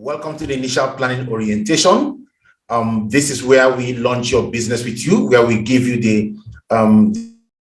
Welcome to the initial planning orientation. This is where we launch your business with you, where we give you the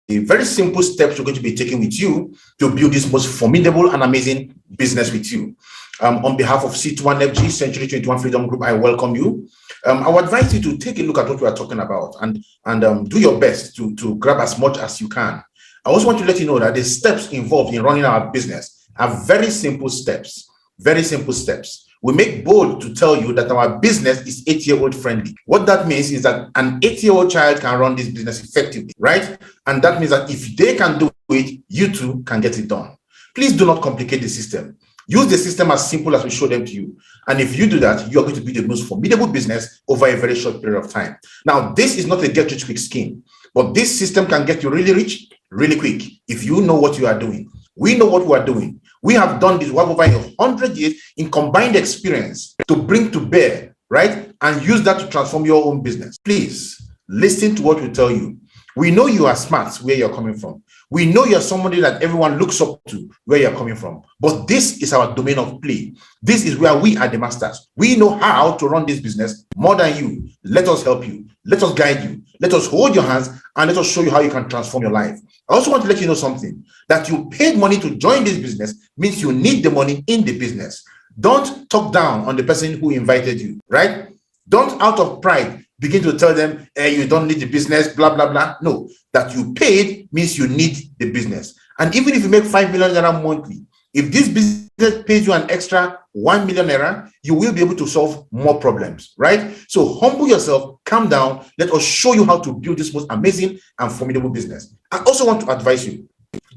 very simple steps we're going to be taking with you to build this most formidable and amazing business with you. On behalf of C21FG, Century 21 Freedom Group, I welcome you. I would advise you to take a look at what we are talking about and do your best to grab as much as you can. I also want to let you know that the steps involved in running our business are very simple steps. Very simple steps. We make bold to tell you that our business is 8-year-old friendly. What that means is that an 8-year-old child can run this business effectively, right? And that means that if they can do it, you too can get it done. Please do not complicate the system. Use the system as simple as we show them to you. And if you do that, you are going to be the most formidable business over a very short period of time. Now, this is not a get-rich-quick scheme, but this system can get you really rich, really quick, if you know what you are doing. We know what we are doing. We have done this work over 100 years in combined experience to bring to bear, right? And use that to transform your own business. Please listen to what we tell you. We know you are smart where you're coming from. We know you're somebody that everyone looks up to where you're coming from. But this is our domain of play. This is where we are the masters. We know how to run this business more than you. Let us help you. Let us guide you. Let us hold your hands and let us show you how you can transform your life. I also want to let you know something. That you paid money to join this business means you need the money in the business. Don't talk down on the person who invited you, right? Don't, out of pride, begin to tell them, hey, you don't need the business, blah, blah, blah. No, that you paid means you need the business. And even if you make 5 million naira monthly, if this business pays you an extra 1 million naira, you will be able to solve more problems, right? So humble yourself, calm down. Let us show you how to build this most amazing and formidable business. I also want to advise you,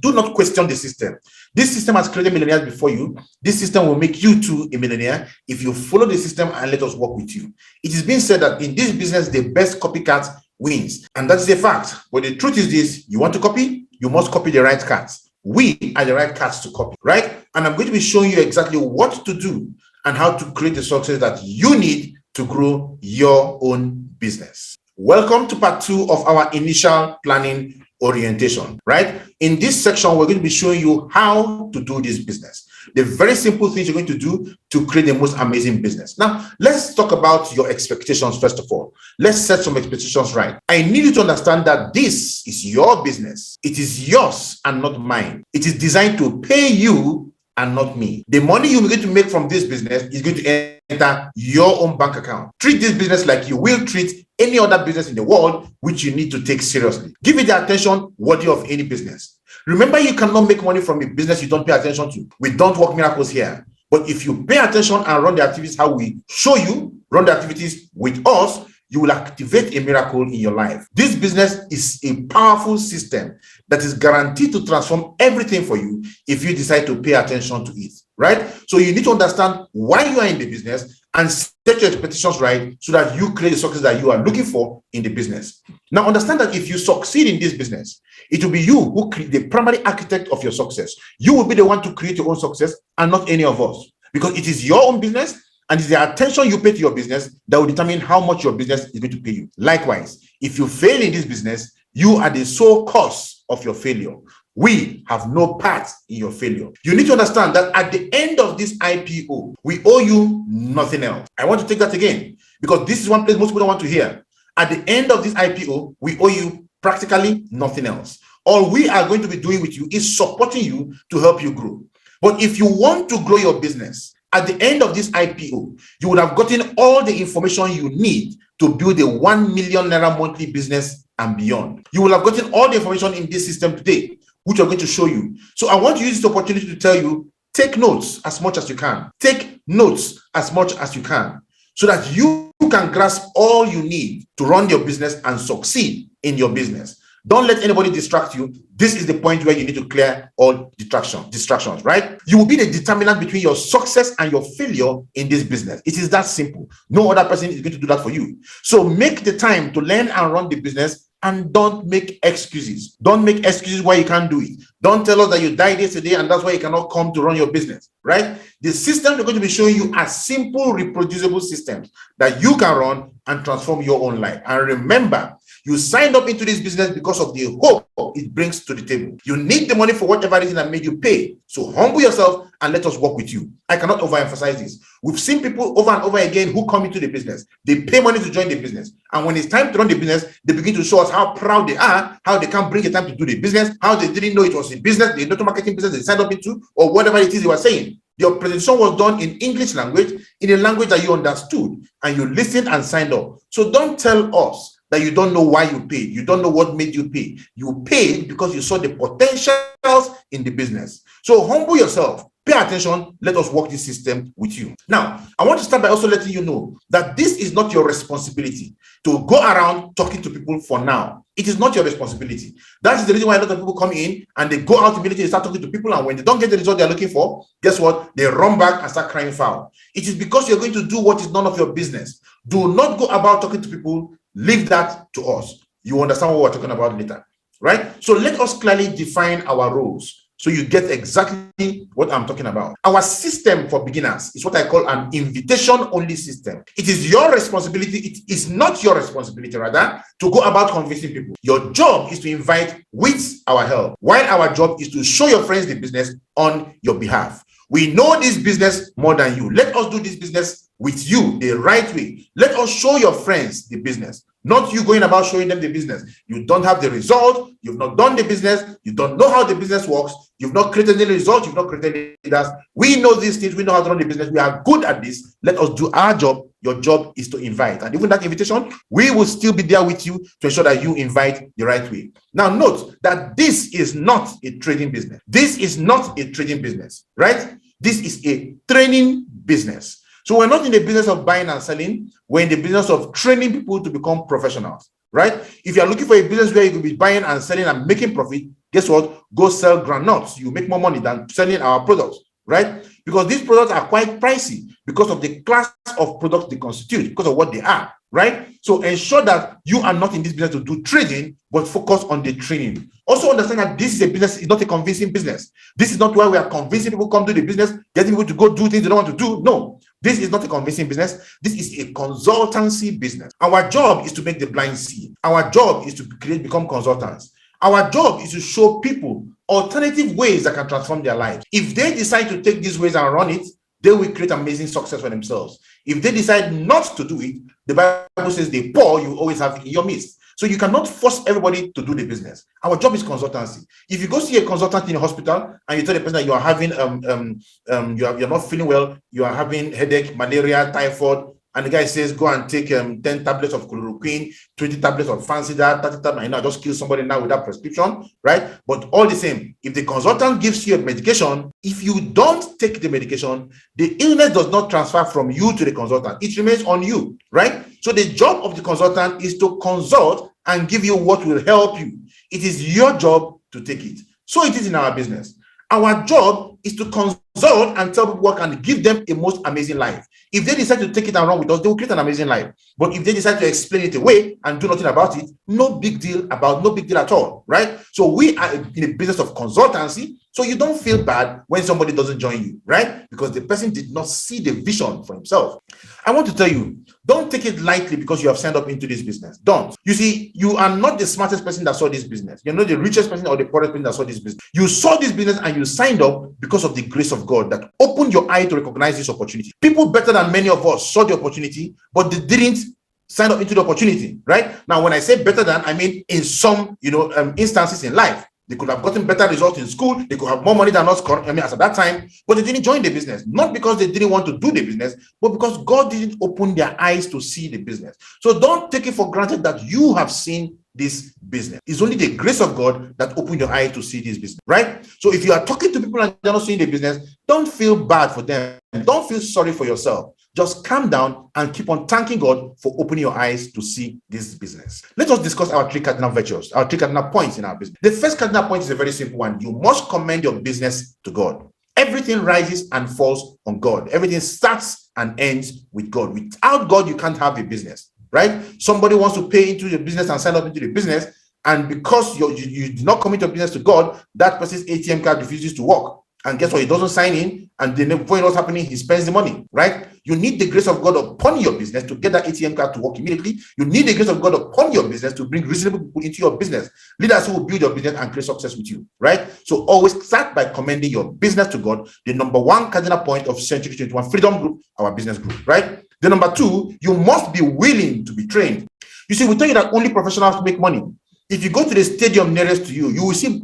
do not question the system. This system has created millionaires before you. This system will make you too a millionaire if you follow the system and let us work with you. It is being said that in this business, the best copycat wins. And that is a fact. But the truth is this, you want to copy, you must copy the right cats. We are the right cats to copy, right? And I'm going to be showing you exactly what to do and how to create the success that you need to grow your own business. Welcome to part 2 of our initial planning orientation, right? In this section, we're going to be showing you how to do this business. The very simple things you're going to do to create the most amazing business. Now, let's talk about your expectations first of all. Let's set some expectations right. I need you to understand that this is your business. It is yours and not mine. It is designed to pay you and not me. The money you're going to make from this business is going to enter your own bank account. Treat this business like you will treat any other business in the world, which you need to take seriously. Give it the attention worthy of any business. Remember, you cannot make money from a business you don't pay attention to. We don't work miracles here. But if you pay attention and run the activities how we show you, run the activities with us, you will activate a miracle in your life. This business is a powerful system that is guaranteed to transform everything for you if you decide to pay attention to it, right? So you need to understand why you are in the business and set your expectations right so that you create the success that you are looking for in the business. Now, understand that if you succeed in this business, it will be you who create the primary architect of your success. You will be the one to create your own success and not any of us, because it is your own business and it's the attention you pay to your business that will determine how much your business is going to pay you. Likewise, if you fail in this business, you are the sole cause of your failure. We have no part in your failure. You need to understand that at the end of this IPO, we owe you nothing else. I want to take that again, because this is one place most people don't want to hear. At the end of this IPO, we owe you practically nothing else. All we are going to be doing with you is supporting you to help you grow. But if you want to grow your business, at the end of this IPO, you would have gotten all the information you need to build a 1 million naira monthly business and beyond. You will have gotten all the information in this system today, which I'm going to show you. So I want to use this opportunity to tell you, take notes as much as you can. Take notes as much as you can so that you can grasp all you need to run your business and succeed in your business. Don't let anybody distract you. This is the point where you need to clear all distractions, right? You will be the determinant between your success and your failure in this business. It is that simple. No other person is going to do that for you. So make the time to learn and run the business. And don't make excuses. Don't make excuses why you can't do it. Don't tell us that you died yesterday and that's why you cannot come to run your business, right? The systems we're going to be showing you are simple, reproducible systems that you can run and transform your own life. And remember, You signed up into this business because of the hope it brings to the table. You need the money for whatever reason that made you pay. So humble yourself and let us work with you. I cannot overemphasize this. We've seen people over and over again who come into the business. They pay money to join the business. And when it's time to run the business, they begin to show us how proud they are, how they can't bring the time to do the business, how they didn't know it was a business, the network marketing business they signed up into, or whatever it is they were saying. Your presentation was done in English language, in a language that you understood, and you listened and signed up. So don't tell us that you don't know why you paid. You don't know what made you pay. You paid because you saw the potentials in the business. So humble yourself. Pay attention. Let us work this system with you. Now, I want to start by also letting you know that this is not your responsibility to go around talking to people for now. It is not your responsibility. That is the reason why a lot of people come in and they go out immediately and start talking to people. And when they don't get the result they're looking for, guess what? They run back and start crying foul. It is because you're going to do what is none of your business. Do not go about talking to people. Leave that to us. You understand what we're talking about later, right? So let us clearly define our roles so you get exactly what I'm talking about. Our system for beginners is what I call an invitation-only system. It is your responsibility. It is not your responsibility, rather, to go about convincing people. Your job is to invite with our help, while our job is to show your friends the business on your behalf. We know this business more than you. Let us do this business with you the right way. Let us show your friends the business, not you going about showing them the business. You don't have the result. You've not done the business. You don't know how the business works. You've not created any results. You've not created any leaders. We know these things. We know how to run the business. We are good at this. Let us do our job. Your job is to invite. And even that invitation, we will still be there with you to ensure that you invite the right way. Now, note that this is not a trading business. This is not a trading business, right? This is a training business. So we're not in the business of buying and selling. We're in the business of training people to become professionals, right? If you're looking for a business where you could be buying and selling and making profit, guess what? Go sell groundnuts. You make more money than selling our products, right? Because these products are quite pricey because of the class of products they constitute, because of what they are, right? So ensure that you are not in this business to do trading, but focus on the training. Also understand that this is a business, it's not a convincing business. This is not why we are convincing people come to the business, getting people to go do things they don't want to do. No, this is not a convincing business. This is a consultancy business. Our job is to make the blind see. Our job is to become consultants. Our job is to show people alternative ways that can transform their lives. If they decide to take these ways and run it, they will create amazing success for themselves. If they decide not to do it, the Bible says the poor you always have in your midst. So you cannot force everybody to do the business. Our job is consultancy. If you go see a consultant in a hospital and you tell the person that you are having you're not feeling well, you are having headache, malaria, typhoid, and the guy says go and take 10 tablets of chloroquine, 20 tablets of fancy that, 30 tablets, I just kill somebody now with that prescription, right? But all the same, if the consultant gives you a medication, if you don't take the medication, the illness does not transfer from you to the consultant. It remains on you, right? So the job of the consultant is to consult and give you what will help you. It is your job to take it. So it is in our business. Our job is to consult and tell people what can give them a most amazing life. If they decide to take it and run with us, they will create an amazing life. But if they decide to explain it away and do nothing about it, no big deal at all, right? So we are in a business of consultancy, so you don't feel bad when somebody doesn't join you, right? Because the person did not see the vision for himself. I want to tell you, don't take it lightly because you have signed up into this business. Don't. You see, you are not the smartest person that saw this business. You're not the richest person or the poorest person that saw this business. You saw this business and you signed up because of the grace of God that opened your eye to recognize this opportunity. People better than many of us saw the opportunity, but they didn't sign up into the opportunity, right? Now, when I say better than, I mean in some, instances in life. They could have gotten better results in school. They could have more money than us, as at that time, but they didn't join the business. Not because they didn't want to do the business, but because God didn't open their eyes to see the business. So don't take it for granted that you have seen this business. It's only the grace of God that opened your eye to see this business, right? So if you are talking to people and they're not seeing the business, don't feel bad for them. Don't feel sorry for yourself. Just calm down and keep on thanking God for opening your eyes to see this business. Let us discuss our 3 cardinal virtues, our 3 cardinal points in our business. The first cardinal point is a very simple one. You must commend your business to God. Everything rises and falls on God. Everything starts and ends with God. Without God, you can't have a business, right? Somebody wants to pay into the business and sign up into the business, and because you did not commit your business to God, that person's ATM card refuses to work. And guess what? He doesn't sign in, and then before you know what's happening, he spends the money, right? You need the grace of God upon your business to get that ATM card to work immediately. You need the grace of God upon your business to bring reasonable people into your business. Leaders who will build your business and create success with you, right? So always start by commending your business to God. The number one cardinal point of Century 21 Freedom Group, our business group, right? The number two, you must be willing to be trained. You see, we tell you that only professionals make money. If you go to the stadium nearest to you, you will see,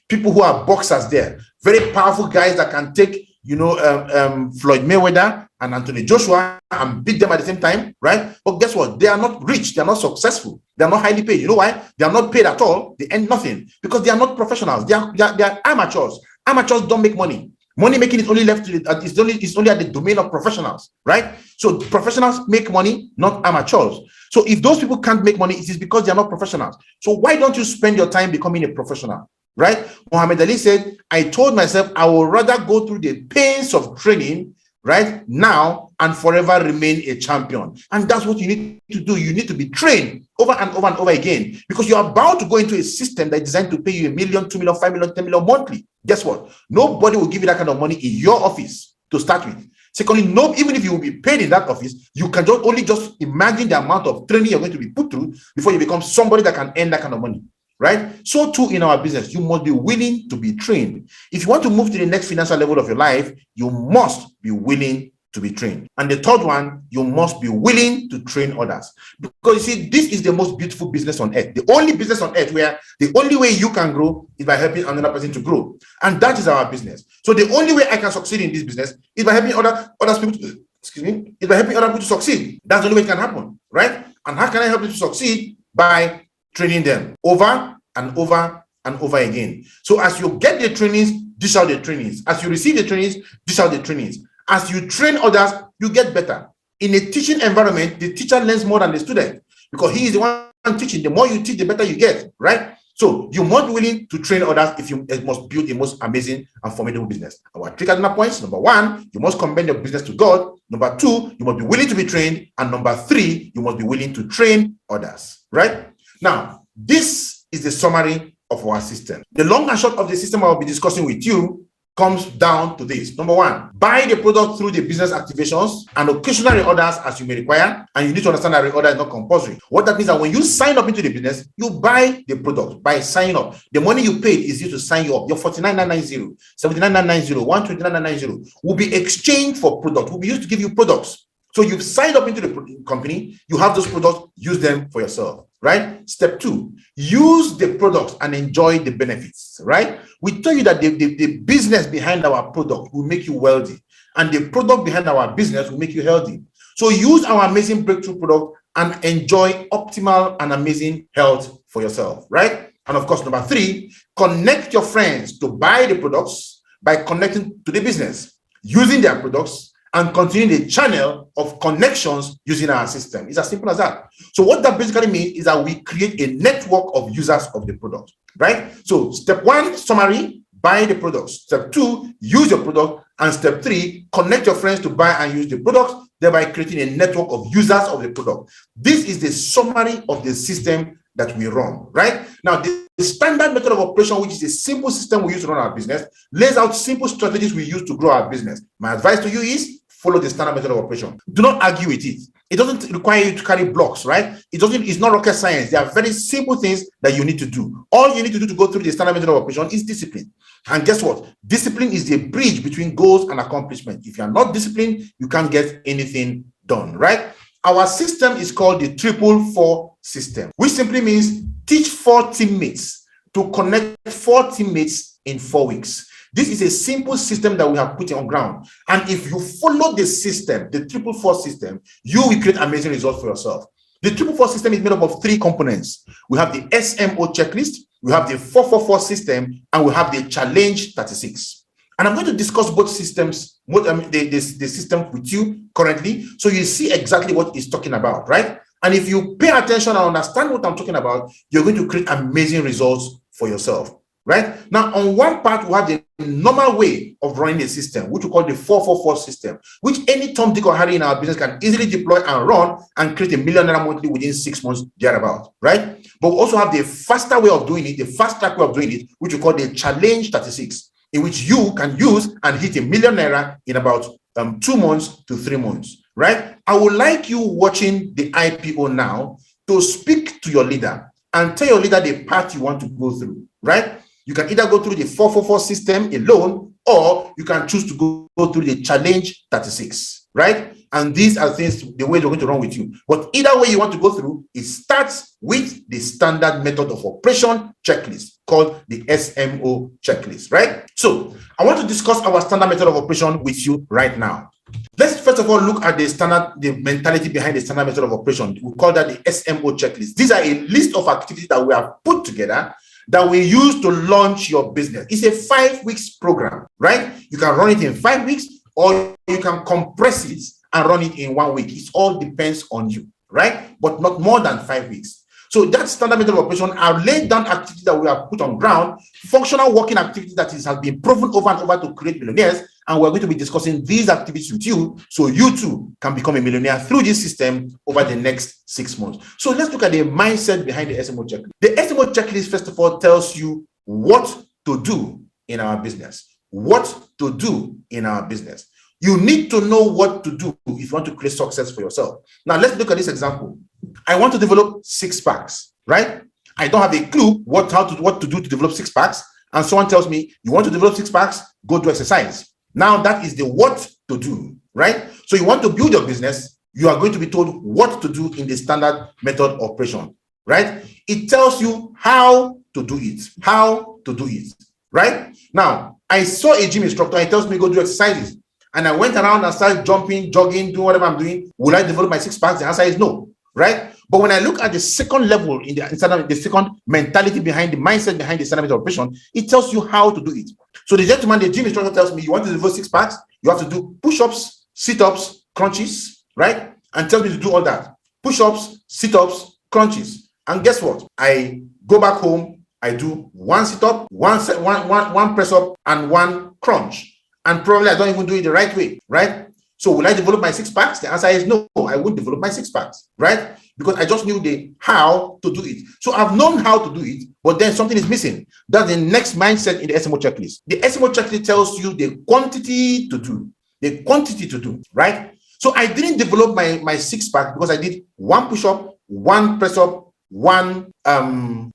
people who are boxers there, very powerful guys that can take, Floyd Mayweather and Anthony Joshua and beat them at the same time, right? But guess what? They are not rich. They are not successful. They are not highly paid. You know why? They are not paid at all. They earn nothing because they are not professionals. They are amateurs. Amateurs don't make money. Money making is only left to it's only at the domain of professionals, right? So professionals make money, not amateurs. So if those people can't make money, it is because they are not professionals. So why don't you spend your time becoming a professional, right? Muhammad Ali said, I told myself I would rather go through the pains of training right now and forever remain a champion. And that's what you need to do. You need to be trained over and over and over again, because you're about to go into a system that's designed to pay you $1 million, $2 million, $5 million, $10 million monthly. Guess what? Nobody will give you that kind of money in your office to start with. Secondly, even if you will be paid in that office, you can just imagine the amount of training you're going to be put through before you become somebody that can earn that kind of money, right? So too in our business, you must be willing to be trained. If you want to move to the next financial level of your life, you must be willing to be trained. And the third one, you must be willing to train others. Because you see, this is the most beautiful business on earth. The only business on earth where the only way you can grow is by helping another person to grow. And that is our business. So the only way I can succeed in this business is by helping other people is by helping other people to succeed. That's the only way it can happen, right? And how can I help you to succeed? By training them over and over and over again. So as you get the trainings, dish out the trainings. As you receive the trainings, dish out the trainings. As you train others, you get better. In a teaching environment, the teacher learns more than the student because he is the one teaching. The more you teach, the better you get, right? So you must be willing to train others if you must build a most amazing and formidable business. Our three cardinal points: number one, you must commend your business to God. Number two, you must be willing to be trained. And number three, you must be willing to train others, right? Now, this is the summary of our system. The long and short of the system I will be discussing with you comes down to this. Number one, buy the product through the business activations and occasional reorders as you may require. And you need to understand that reorder is not compulsory. What that means is that when you sign up into the business, you buy the product by signing up. The money you paid is used to sign you up. Your 49,990, 79,990, 129,990 will be exchanged for product, will be used to give you products. So you've signed up into the company, you have those products, use them for yourself, right? Step two, use the products and enjoy the benefits, right? We tell you that the business behind our product will make you wealthy, and the product behind our business will make you healthy. So use our amazing breakthrough product and enjoy optimal and amazing health for yourself, right? And of course, number three, connect your friends to buy the products by connecting to the business, using their products, and continue the channel of connections using our system. It's as simple as that. So what that basically means is that we create a network of users of the product, right? So step one, summary, buy the products. Step two, use your product. And step three, connect your friends to buy and use the products, thereby creating a network of users of the product. This is the summary of the system that we run, right? Now, the standard method of operation, which is a simple system we use to run our business, lays out simple strategies we use to grow our business. My advice to you is follow the standard method of operation. Do not argue with it. It doesn't require you to carry blocks, right? It's not rocket science. There are very simple things that you need to do. All you need to do to go through the standard method of operation is discipline. And guess what? Discipline is the bridge between goals and accomplishment. If you are not disciplined, you can't get anything done, right? Our system is called the 444 system, which simply means teach 4 teammates to connect 4 teammates in 4 weeks. This is a simple system that we have put on ground. And if you follow the system, the 444 system, you will create amazing results for yourself. The 444 system is made up of 3 components. We have the SMO checklist, we have the 444 system, and we have the challenge 36. And I'm going to discuss both systems, the system with you currently, so you see exactly what it's talking about, right? And if you pay attention and understand what I'm talking about, you're going to create amazing results for yourself, right? Now, on one part, we have the normal way of running a system, which we call the 444 system, which any Tom, Dick, or Harry in our business can easily deploy and run and create $1 million monthly within 6 months, thereabout, right? But we also have the faster way of doing it, the fast track way of doing it, which we call the challenge 36. in which you can use and hit ₦1 million in about 2 months to 3 months, right? I would like you watching the IPO now to speak to your leader and tell your leader the path you want to go through, right? You can either go through the 444 system alone, or you can choose to go through the Challenge 36, right? And these are things, the way they're going to run with you. But either way you want to go through, it starts with the standard method of operation checklist called the SMO checklist, right? So I want to discuss our standard method of operation with you right now. Let's first of all look at the mentality behind the standard method of operation. We call that the SMO checklist. These are a list of activities that we have put together that we use to launch your business. It's a 5 weeks program, right? You can run it in 5 weeks, or you can compress it and run it in 1 week. It all depends on you, right? But not more than 5 weeks. So that standard method of operation, I've laid down activities that we have put on ground, functional working activities that has been proven over and over to create millionaires. And we're going to be discussing these activities with you so you too can become a millionaire through this system over the next 6 months. So let's look at the mindset behind the SMO checklist. The SMO checklist, first of all, tells you what to do in our business. What to do in our business. You need to know what to do if you want to create success for yourself. Now, let's look at this example. I want to develop 6 packs, right? I don't have a clue what to do to develop 6 packs. And someone tells me, you want to develop 6 packs, go do exercise. Now that is the what to do, right? So you want to build your business, you are going to be told what to do in the standard method of operation, right? It tells you how to do it, right? Now, I saw a gym instructor, he tells me go do exercises. And I went around and started jumping, jogging, doing whatever I'm doing. Will I develop my 6 packs? The answer is no, right? But when I look at the second level in the second mentality behind the mindset behind the standard method of operation, it tells you how to do it. So the gentleman, the gym instructor tells me, you want to develop 6 packs, you have to do push-ups, sit-ups, crunches, right? And tells me to do all that. Push-ups, sit-ups, crunches. And guess what? I go back home, I do 1 sit-up, one press-up, and 1 crunch. And probably I don't even do it the right way, right? So will I develop my 6 packs? The answer is no, I won't develop my 6 packs, right? Because I just knew the how to do it. So I've known how to do it, but then something is missing. That's the next mindset in the SMO checklist. The SMO checklist tells you the quantity to do, right? So I didn't develop my 6 pack because I did 1 push-up, 1 press-up, 1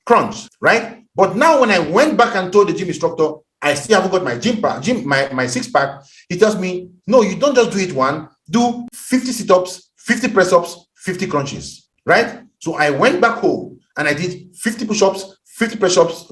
crunch, right? But now when I went back and told the gym instructor, I still haven't got my my 6 pack. He tells me, no, you don't just do it 1, do 50 sit-ups, 50 press-ups, 50 crunches, right? So I went back home and I did 50 push-ups, 50 press-ups,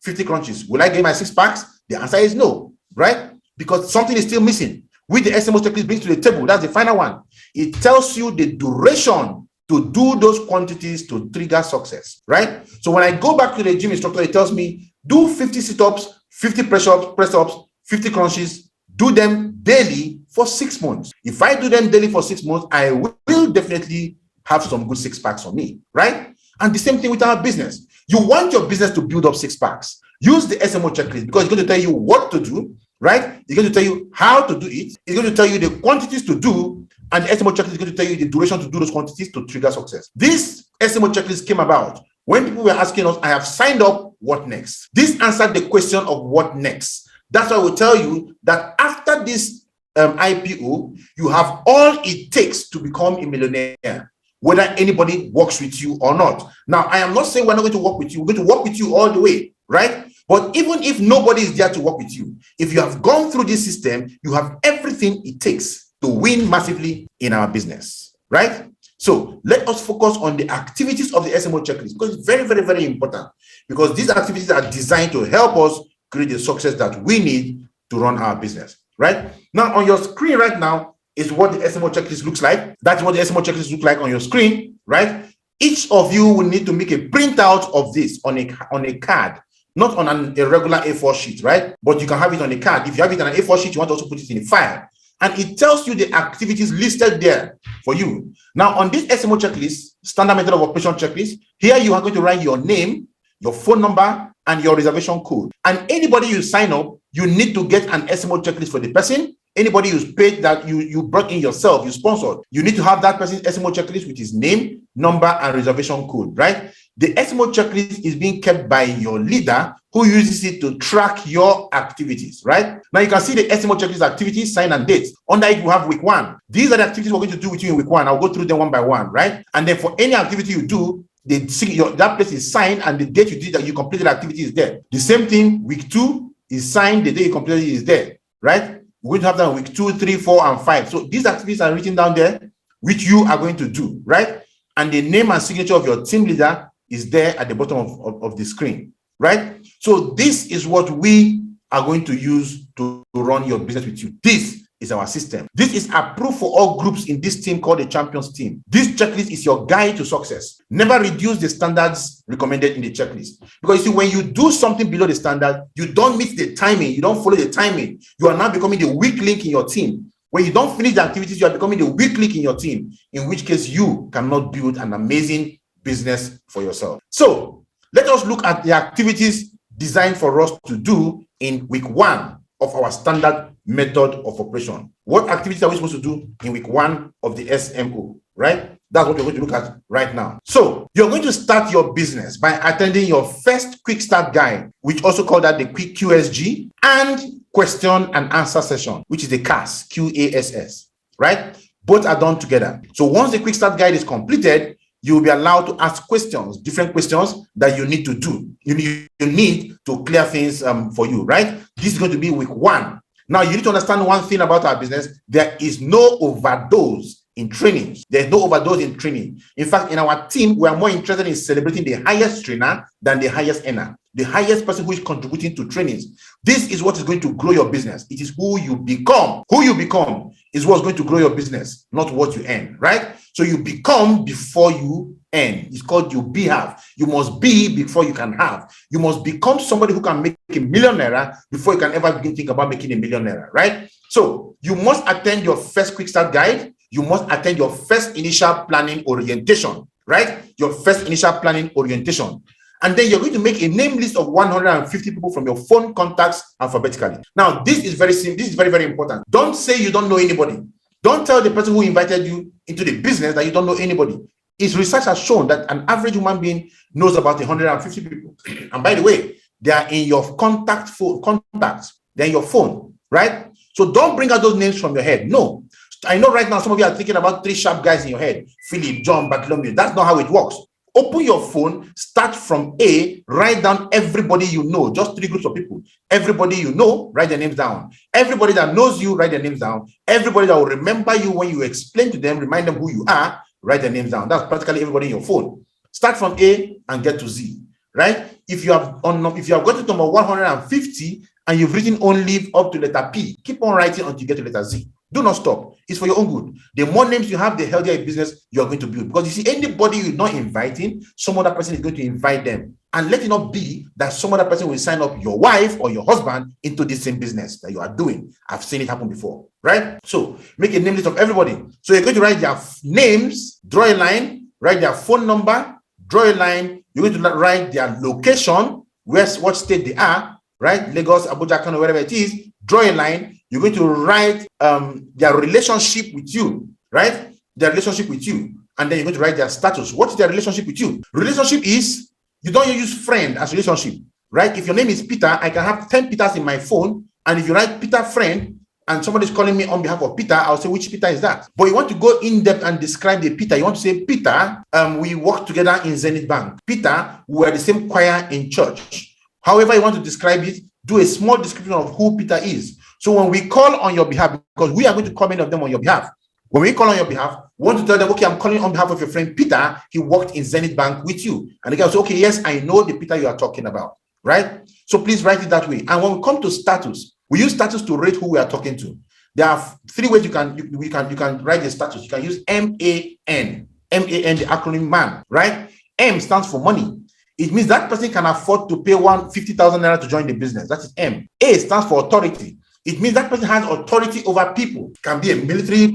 50 crunches. Will I get my 6 packs? The answer is no, right? Because something is still missing. With the SMO checklist brings to the table, that's the final one. It tells you the duration to do those quantities to trigger success, right? So when I go back to the gym instructor, it tells me, do 50 sit-ups, 50 press-ups, 50 crunches, do them daily for 6 months. If I do them daily for 6 months, I will definitely have some good 6 packs on me, right? And the same thing with our business. You want your business to build up 6 packs. Use the SMO checklist because it's going to tell you what to do, right? It's going to tell you how to do it. It's going to tell you the quantities to do. And the SMO checklist is going to tell you the duration to do those quantities to trigger success. This SMO checklist came about when people were asking us, I have signed up, what next? This answered the question of what next. That's why we tell you that after this IPO, you have all it takes to become a millionaire, whether anybody works with you or not. Now, I am not saying we're not going to work with you. We're going to work with you all the way, right? But even if nobody is there to work with you, if you have gone through this system, you have everything it takes to win massively in our business, right? So let us focus on the activities of the SMO checklist because it's very, very, very important because these activities are designed to help us create the success that we need to run our business, right? Now, on your screen right now is what the SMO checklist looks like. That's what the SMO checklist looks like on your screen, right? Each of you will need to make a printout of this on a card, not on a regular A4 sheet, right? But you can have it on a card. If you have it on an A4 sheet, you want to also put it in a file. And it tells you the activities listed there for you. Now, on this SMO checklist, standard method of operation checklist, here you are going to write your name, your phone number, and your reservation code. And anybody you sign up, you need to get an SMO checklist for the person. Anybody who's paid that you brought in yourself, you sponsored, you need to have that person's SMO checklist with his name, number, and reservation code, right? The SMO checklist is being kept by your leader, who uses it to track your activities, right? Now you can see the SMO checklist activities, sign and dates. Under it, we have week 1. These are the activities we're going to do with you in week 1. I'll go through them one by one, right? And then for any activity you do, that place is signed and the date you did that you completed the activity is there. The same thing, week 2 is signed, the day you completed it is there, right? We're going to have that in week 2, 3, 4, and 5. So these activities are written down there, which you are going to do, right? And the name and signature of your team leader is there at the bottom of the screen, right? So this is what we are going to use to run your business with you. This is our system. This is approved for all groups in this team called the Champions Team. This checklist is your guide to success. Never reduce the standards recommended in the checklist. Because you see, when you do something below the standard, you don't meet the timing, you don't follow the timing, you are now becoming the weak link in your team. When you don't finish the activities, you are becoming the weak link in your team, in which case you cannot build an amazing business for yourself. So let us look at the activities designed for us to do in week 1 of our standard method of operation. What activities are we supposed to do in week 1 of the SMO, right? That's what we're going to look at right now. So you're going to start your business by attending your first quick start guide, which also called that the quick QSG, and question and answer session, which is the CASS, QASS, right? Both are done together. So once the quick start guide is completed, you will be allowed to ask questions, different questions that you need to do. You need to clear things for you, right? This is going to be week 1. Now, you need to understand one thing about our business. There is no overdose in training. There's no overdose in training. In fact, in our team, we are more interested in celebrating the highest trainer than the highest earner, the highest person who is contributing to trainings. This is what is going to grow your business. It is who you become. Who you become is what's going to grow your business, not what you earn, right? So you become before you earn. It's called you be have. You must be before you can have. You must become somebody who can make a millionaire before you can ever begin to think about making a millionaire, right? So you must attend your first quick start guide. You must attend your first initial planning orientation, right? Your first initial planning orientation. And then you're going to make a name list of 150 people from your phone contacts alphabetically. Now, this is very simple. This is very, very important. Don't say you don't know anybody. Don't tell the person who invited you into the business that you don't know anybody. Its research has shown that an average human being knows about 150 people. And by the way, they are in your contacts. They're in your phone, right? So don't bring out those names from your head. No. I know right now some of you are thinking about 3 sharp guys in your head. Philip, John, Bartholomew. That's not how it works. Open your phone, start from A, write down everybody you know, just 3 groups of people. Everybody you know, write their names down. Everybody that knows you, write their names down. Everybody that will remember you when you explain to them, remind them who you are, write their names down. That's practically everybody in your phone. Start from A and get to Z, right? If you have gotten to number 150 and you've written only up to letter P, keep on writing until you get to letter Z. Do not stop. It's for your own good. The more names you have, the healthier a business you are going to build. Because you see, anybody you're not inviting, some other person is going to invite them. And let it not be that some other person will sign up your wife or your husband into the same business that you are doing. I've seen it happen before, right? So make a name list of everybody. So you're going to write their names, draw a line, write their phone number, draw a line. You're going to write their location, what state they are, right? Lagos, Abuja, Kano, wherever it is. Draw a line. You're going to write their relationship with you, right? Their relationship with you. And then you're going to write their status. What is their relationship with you? Relationship is, you don't use friend as relationship, right? If your name is Peter, I can have 10 Peters in my phone. And if you write Peter friend, and somebody's calling me on behalf of Peter, I'll say, which Peter is that? But you want to go in depth and describe the Peter. You want to say, Peter, we worked together in Zenith Bank. Peter, we were the same choir in church. However you want to describe it, do a small description of who Peter is. So when we call on your behalf, because we are going to call many of them on your behalf, when we call on your behalf, we want to tell them, okay, I'm calling on behalf of your friend Peter. He worked in Zenith Bank with you. And the guy will say, okay, yes, I know the Peter you are talking about, right? So please write it that way. And when we come to status, we use status to rate who we are talking to. There are 3 ways you can write the status. You can use MAN, the acronym MAN, right? M stands for money. It means that person can afford to pay 50,000 naira to join the business. That is M. A stands for authority. It means that person has authority over people. It can be a military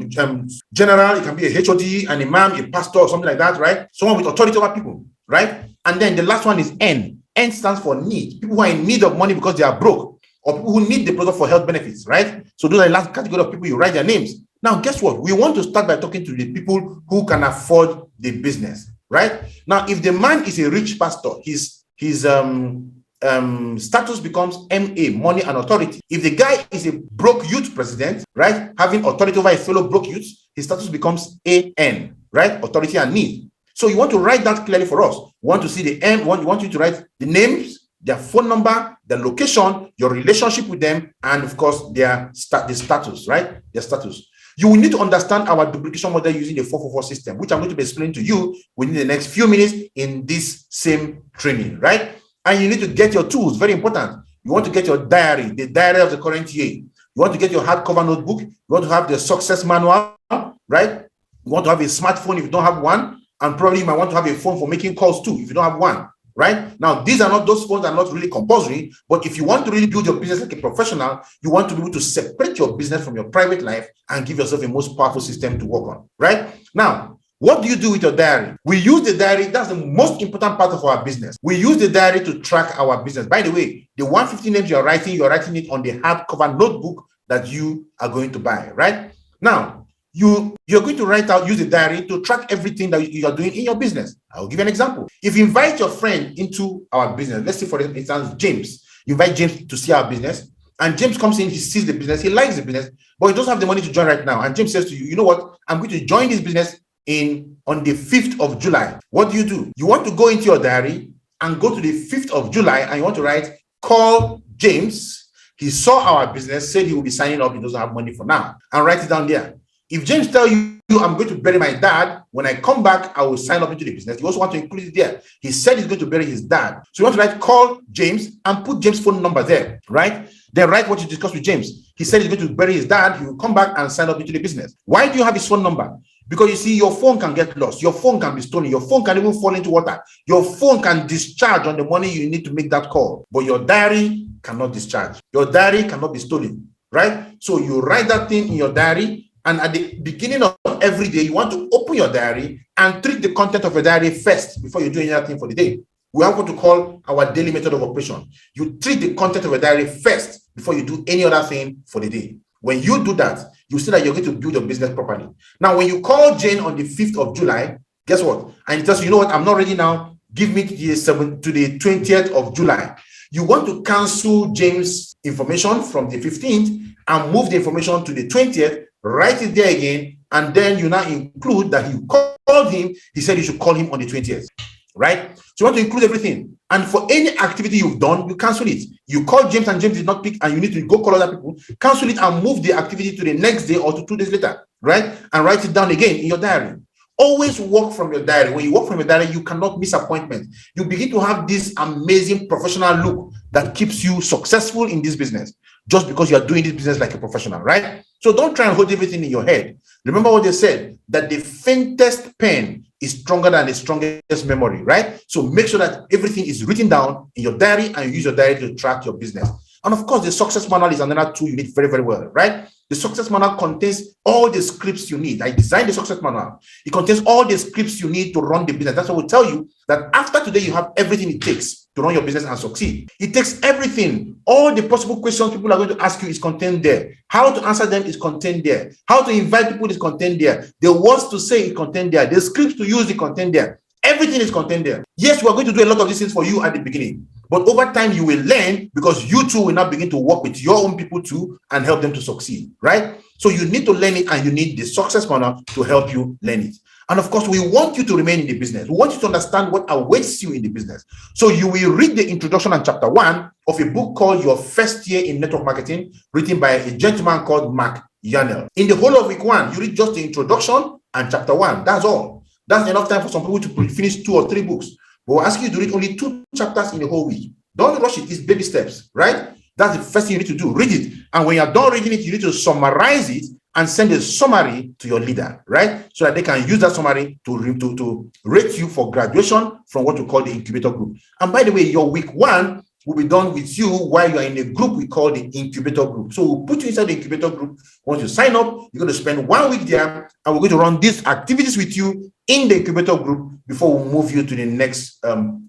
general, it can be a HOD, an imam, a pastor, or something like that, right? Someone with authority over people, right? And then the last one is N. N stands for need. People who are in need of money because they are broke, or people who need the product for health benefits, right? So those are the last category of people. You write their names. Now, guess what? We want to start by talking to the people who can afford the business. right? Now, if the man is a rich pastor, his status becomes MA, money and authority. If the guy is a broke youth president, right, having authority over his fellow broke youths, his status becomes AN, right, authority and need. So you want to write that clearly for us. We want to see the M. We want you to write the names, their phone number, the location, your relationship with them, and of course the status, right? Their status. You will need to understand our duplication model using the 444 system, which I'm going to be explaining to you within the next few minutes in this same training, right? And you need to get your tools, very important. You want to get your diary, the diary of the current year. You want to get your hardcover notebook. You want to have the success manual, right? You want to have a smartphone if you don't have one. And probably you might want to have a phone for making calls too, if you don't have one, right? Now, those phones are not really compulsory, but if you want to really build your business like a professional, you want to be able to separate your business from your private life and give yourself a most powerful system to work on, right? Now, what do you do with your diary? We use the diary. That's the most important part of our business. We use the diary to track our business. By the way, the 150 names you're writing it on the hardcover notebook that you are going to buy, right? Now, you're going to use the diary to track everything that you are doing in your business. I'll give you an example. If you invite your friend into our business, let's say for instance, James, you invite James to see our business, and James comes in, he sees the business, he likes the business, but he doesn't have the money to join right now. And James says to you, you know what? I'm going to join this business on the 5th of July. What do? You want to go into your diary and go to the 5th of July, and you want to write, call James. He saw our business, said he will be signing up, he doesn't have money for now, and write it down there. If James tells you, I'm going to bury my dad, when I come back, I will sign up into the business. You also want to include it there. He said he's going to bury his dad. So you want to write, call James, and put James' phone number there, right? Then write what you discussed with James. He said he's going to bury his dad. He will come back and sign up into the business. Why do you have his phone number? Because you see, your phone can get lost. Your phone can be stolen. Your phone can even fall into water. Your phone can discharge on the money you need to make that call. But your diary cannot discharge. Your diary cannot be stolen, right? So you write that thing in your diary. And at the beginning of every day, you want to open your diary and treat the content of your diary first before you do anything for the day. We have what to call our daily method of operation. You treat the content of your diary first before you do any other thing for the day. When you do that, you see that you're going to build your business properly. Now, when you call Jane on the 5th of July, guess what? And he tells you, you know what? I'm not ready now. Give me to the 20th of July. You want to cancel James' information from the 15th and move the information to the 20th. Write it there again, and then you now include that you called him. He said you should call him on the 20th, right? So you want to include everything. And for any activity you've done, you cancel it. You call James and James did not pick, and you need to go call other people, cancel it and move the activity to the next day or to 2 days later, right? And write it down again in your diary. Always work from your diary. When you work from your diary, you cannot miss appointments. You begin to have this amazing professional look that keeps you successful in this business, just because you are doing this business like a professional, right? So don't try and hold everything in your head. Remember what they said, that the faintest pen is stronger than the strongest memory, right? So make sure that everything is written down in your diary, and you use your diary to track your business. And of course, the success manual is another tool you need very, very well, right? The success manual contains all the scripts you need. I designed the success manual. It contains all the scripts you need to run the business. That's what will tell you that after today, you have everything it takes to run your business and succeed. It takes everything. All the possible questions people are going to ask you is contained there. How to answer them is contained there. How to invite people is contained there. The words to say is contained there. The scripts to use is contained there. Everything is contained there. Yes, we are going to do a lot of these things for you at the beginning, but over time you will learn, because you too will now begin to work with your own people too and help them to succeed, right? So you need to learn it, and you need the success manual to help you learn it. And of course, we want you to remain in the business. We want you to understand what awaits you in the business. So you will read the introduction and chapter 1 of a book called Your First Year in Network Marketing, written by a gentleman called Mark Yanel. In the whole of week 1, you read just the introduction and chapter 1. That's all. That's enough time for some people to finish 2 or 3 books. But we'll ask you to read only 2 chapters in the whole week. Don't rush it. It's baby steps, right? That's the first thing you need to do. Read it. And when you're done reading it, you need to summarize it and send a summary to your leader, right? So that they can use that summary to rate you for graduation from what we call the incubator group. And by the way, your week 1 will be done with you while you are in a group we call the incubator group. So we'll put you inside the incubator group. Once you sign up, you're going to spend 1 week there, and we're going to run these activities with you in the incubator group before we move you to the next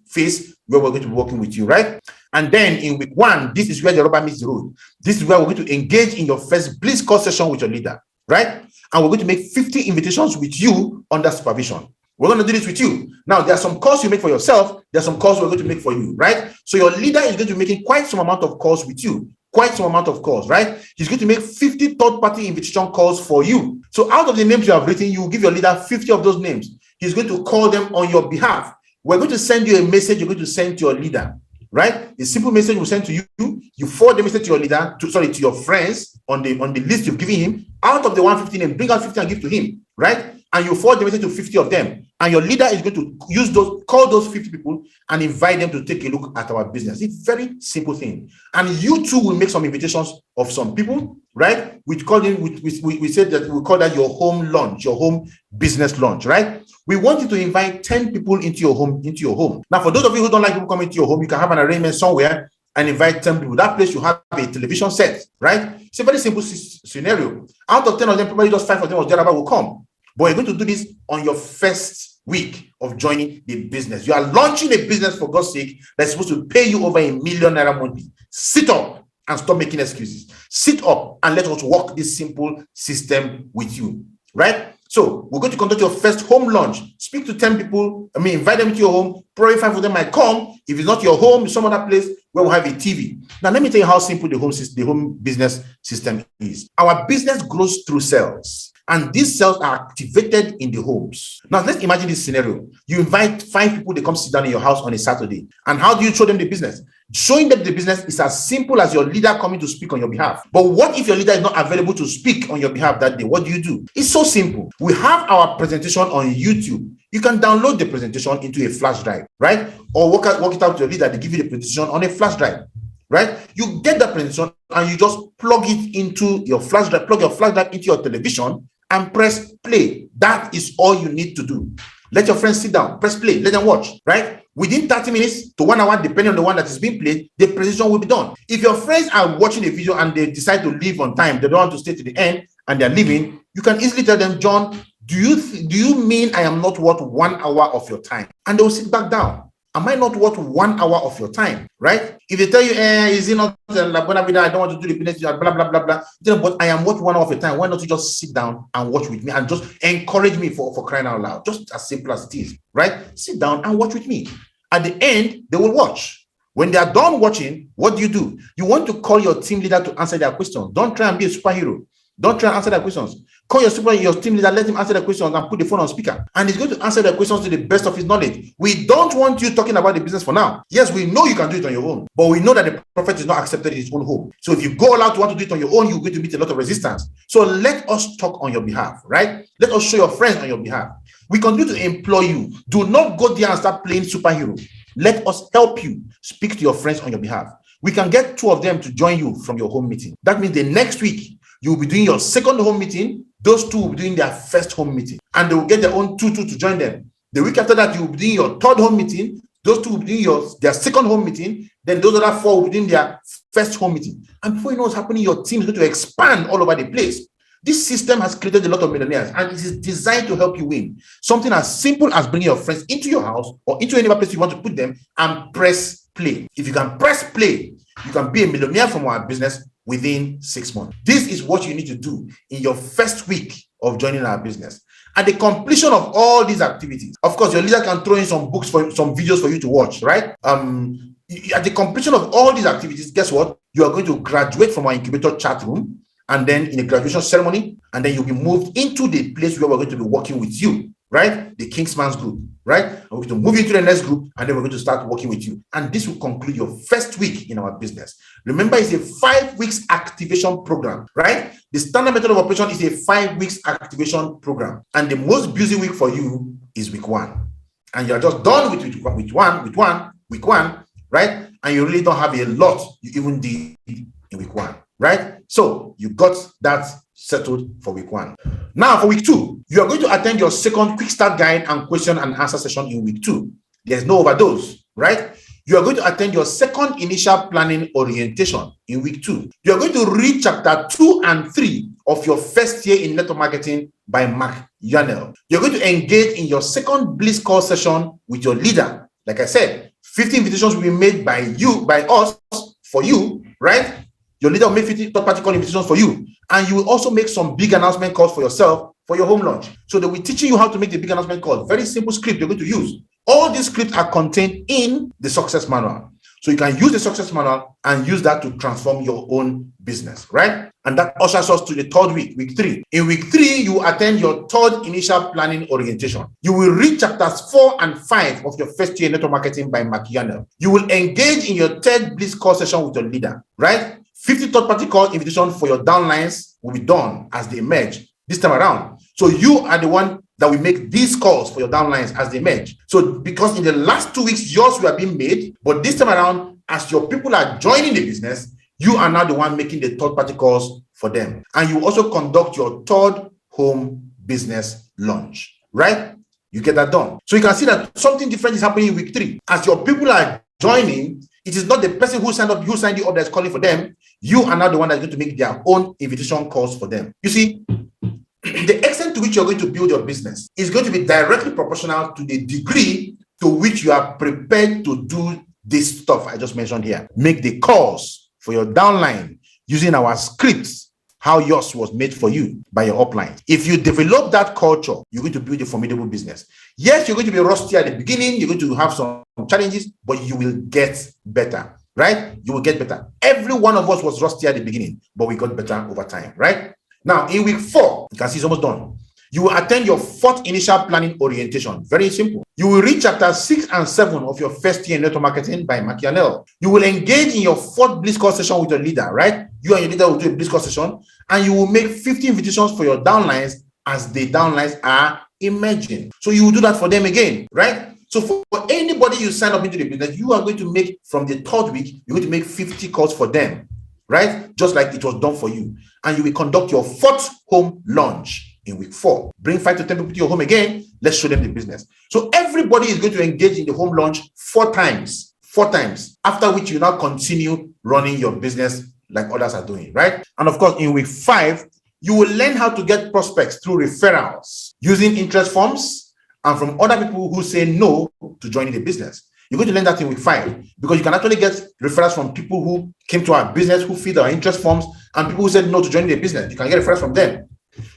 phase where we're going to be working with you, right? And then in week 1, this is where the rubber meets the road. This is where we're going to engage in your first Bliss call session with your leader, right? And we're going to make 50 invitations with you under supervision. We're going to do this with you. Now, there are some calls you make for yourself. There are some calls we're going to make for you, right? So your leader is going to be making quite some amount of calls with you. Quite some amount of calls, right? He's going to make 50 third-party invitation calls for you. So out of the names you have written, you will give your leader 50 of those names. He's going to call them on your behalf. We're going to send you a message you're going to send to your leader, right? A simple message we'll send to you. You forward the message to your leader, to your friends on the list you've given him. Out of the 150 names, bring out 50 and give to him, right? And you forward the message to 50 of them. And your leader is going to call those 50 people and invite them to take a look at our business. It's a very simple thing. And you too will make some invitations of some people, right? We said that we call that your home launch, your home business launch, right? We want you to invite 10 people into your home. Now, for those of you who don't like people coming to your home, you can have an arrangement somewhere and invite 10 people. That place you have a television set, right? It's a very simple scenario. Out of 10 of them, probably just 5 of them or thereabout will come. But you're going to do this on your first week of joining the business. You are launching a business, for God's sake, that's supposed to pay you over $1 million monthly. Sit up and stop making excuses. Sit up and let us work this simple system with you, right? So we're going to conduct your first home launch. Speak to 10 people. Invite them to your home. Probably 5 of them might come. If it's not your home, it's some other place where we'll have a TV. Now, let me tell you how simple the home business system is. Our business grows through sales. And these cells are activated in the homes. Now, let's imagine this scenario. You invite 5 people, they come sit down in your house on a Saturday. And how do you show them the business? Showing them the business is as simple as your leader coming to speak on your behalf. But what if your leader is not available to speak on your behalf that day? What do? It's so simple. We have our presentation on YouTube. You can download the presentation into a flash drive, right? Or work it out with your leader. They give you the presentation on a flash drive. Right? You get that presentation and you just plug it into your flash drive, plug your flash drive into your television and press play. That is all you need to do. Let your friends sit down, press play, let them watch, right? Within 30 minutes to 1 hour, depending on the one that is being played, the presentation will be done. If your friends are watching a video and they decide to leave on time, they don't want to stay to the end and they're leaving, you can easily tell them, John, do you mean I am not worth 1 hour of your time? And they will sit back down. Am I not worth 1 hour of your time, right? If they tell you, is it not, I don't want to do the business, blah, blah, blah, blah. But I am worth 1 hour of your time. Why not you just sit down and watch with me and just encourage me for crying out loud? Just as simple as it is, right? Sit down and watch with me. At the end, they will watch. When they are done watching, what do? You want to call your team leader to answer their questions. Don't try and be a superhero. Don't try and answer their questions. Call your team leader, let him answer the questions and put the phone on speaker. And he's going to answer the questions to the best of his knowledge. We don't want you talking about the business for now. Yes, we know you can do it on your own, but we know that the prophet is not accepted in his own home. So if you go out to want to do it on your own, you're going to meet a lot of resistance. So let us talk on your behalf, right? Let us show your friends on your behalf. We continue to employ you. Do not go there and start playing superhero. Let us help you speak to your friends on your behalf. We can get 2 of them to join you from your home meeting. That means the next week, you'll be doing your second home meeting. Those 2 will be doing their first home meeting. And they will get their own 2 to join them. The week after that, you'll be doing your third home meeting. Those 2 will be doing their second home meeting. Then those other 4 will be doing their first home meeting. And before you know what's happening, your team is going to expand all over the place. This system has created a lot of millionaires and it is designed to help you win. Something as simple as bringing your friends into your house or into any place you want to put them and press play. If you can press play, you can be a millionaire from our business within 6 months. This is what you need to do in your first week of joining our business. At the completion of all these activities, of course, your leader can throw in some videos for you to watch, right? At the completion of all these activities, guess what? You are going to graduate from our incubator chat room, and then in a graduation ceremony, and then you'll be moved into the place where we're going to be working with you, right? The Kingsman's group, right? And we're going to move into the next group, and then we're going to start working with you. And this will conclude your first week in our business. Remember, it's a 5 weeks activation program, right? The standard method of operation is a 5 weeks activation program. And the most busy week for you is week 1. And you're just done with week one, right? And you really don't have a lot you even did in week 1. Right? So you got that settled for week 1. Now for week 2, you are going to attend your second quick start guide and question and answer session in week 2. There's no overdose, right? You are going to attend your second initial planning orientation in week 2. You are going to read chapter 2 and 3 of your first year in network marketing by Mark Yarnell. You're going to engage in your second Bliss call session with your leader. Like I said, 50 invitations will be made by us, for you, right? Your leader will make 50 third-party call invitations for you. And you will also make some big announcement calls for yourself for your home launch. So they will be teaching you how to make the big announcement call. Very simple script you're going to use. All these scripts are contained in the success manual. So you can use the success manual and use that to transform your own business, right? And that ushers us to the third week, week 3. In week 3, you attend your third initial planning orientation. You will read chapters 4 and 5 of your first year network marketing by Anodore. You will engage in your third Blitz call session with your leader, right? 50 third-party call invitation for your downlines will be done as they emerge this time around. So you are the one that will make these calls for your downlines as they emerge. So because in the last 2 weeks, yours were being made, but this time around, as your people are joining the business, you are now the one making the third-party calls for them. And you also conduct your third home business launch, right? You get that done. So you can see that something different is happening in week 3. As your people are joining, it is not the person who signed up, who signed you up that's calling for them. You are now the one that's going to make their own invitation calls for them. You see, the extent to which you're going to build your business is going to be directly proportional to the degree to which you are prepared to do this stuff I just mentioned here. Make the calls for your downline using our scripts, how yours was made for you by your upline. If you develop that culture, you're going to build a formidable business. Yes, you're going to be rusty at the beginning. You're going to have some challenges, but you will get better, right? You will get better. Every one of us was rusty at the beginning, but we got better over time, right? Now, in week 4, you can see it's almost done. You will attend your 4th initial planning orientation. Very simple. You will read chapters 6 and 7 of your first year network marketing by Anodore. You will engage in your 4th Blitz call session with your leader, right? You and your leader will do a Blitz call session, and you will make 50 invitations for your downlines as the downlines are emerging. So you will do that for them again, right? So for anybody you sign up into the business, you are going to make, from the 3rd week, you're going to make 50 calls for them, right? Just like it was done for you. And you will conduct your 4th home launch in week 4. Bring 5 to 10 people to your home again. Let's show them the business. So everybody is going to engage in the home launch 4 times, after which you now continue running your business like others are doing, right? And of course, in week 5, you will learn how to get prospects through referrals, using interest forms, and from other people who say no to joining the business. You're going to learn that in week 5, because you can actually get referrals from people who came to our business, who filled our interest forms, and people who said no to joining the business. You can get referrals from them.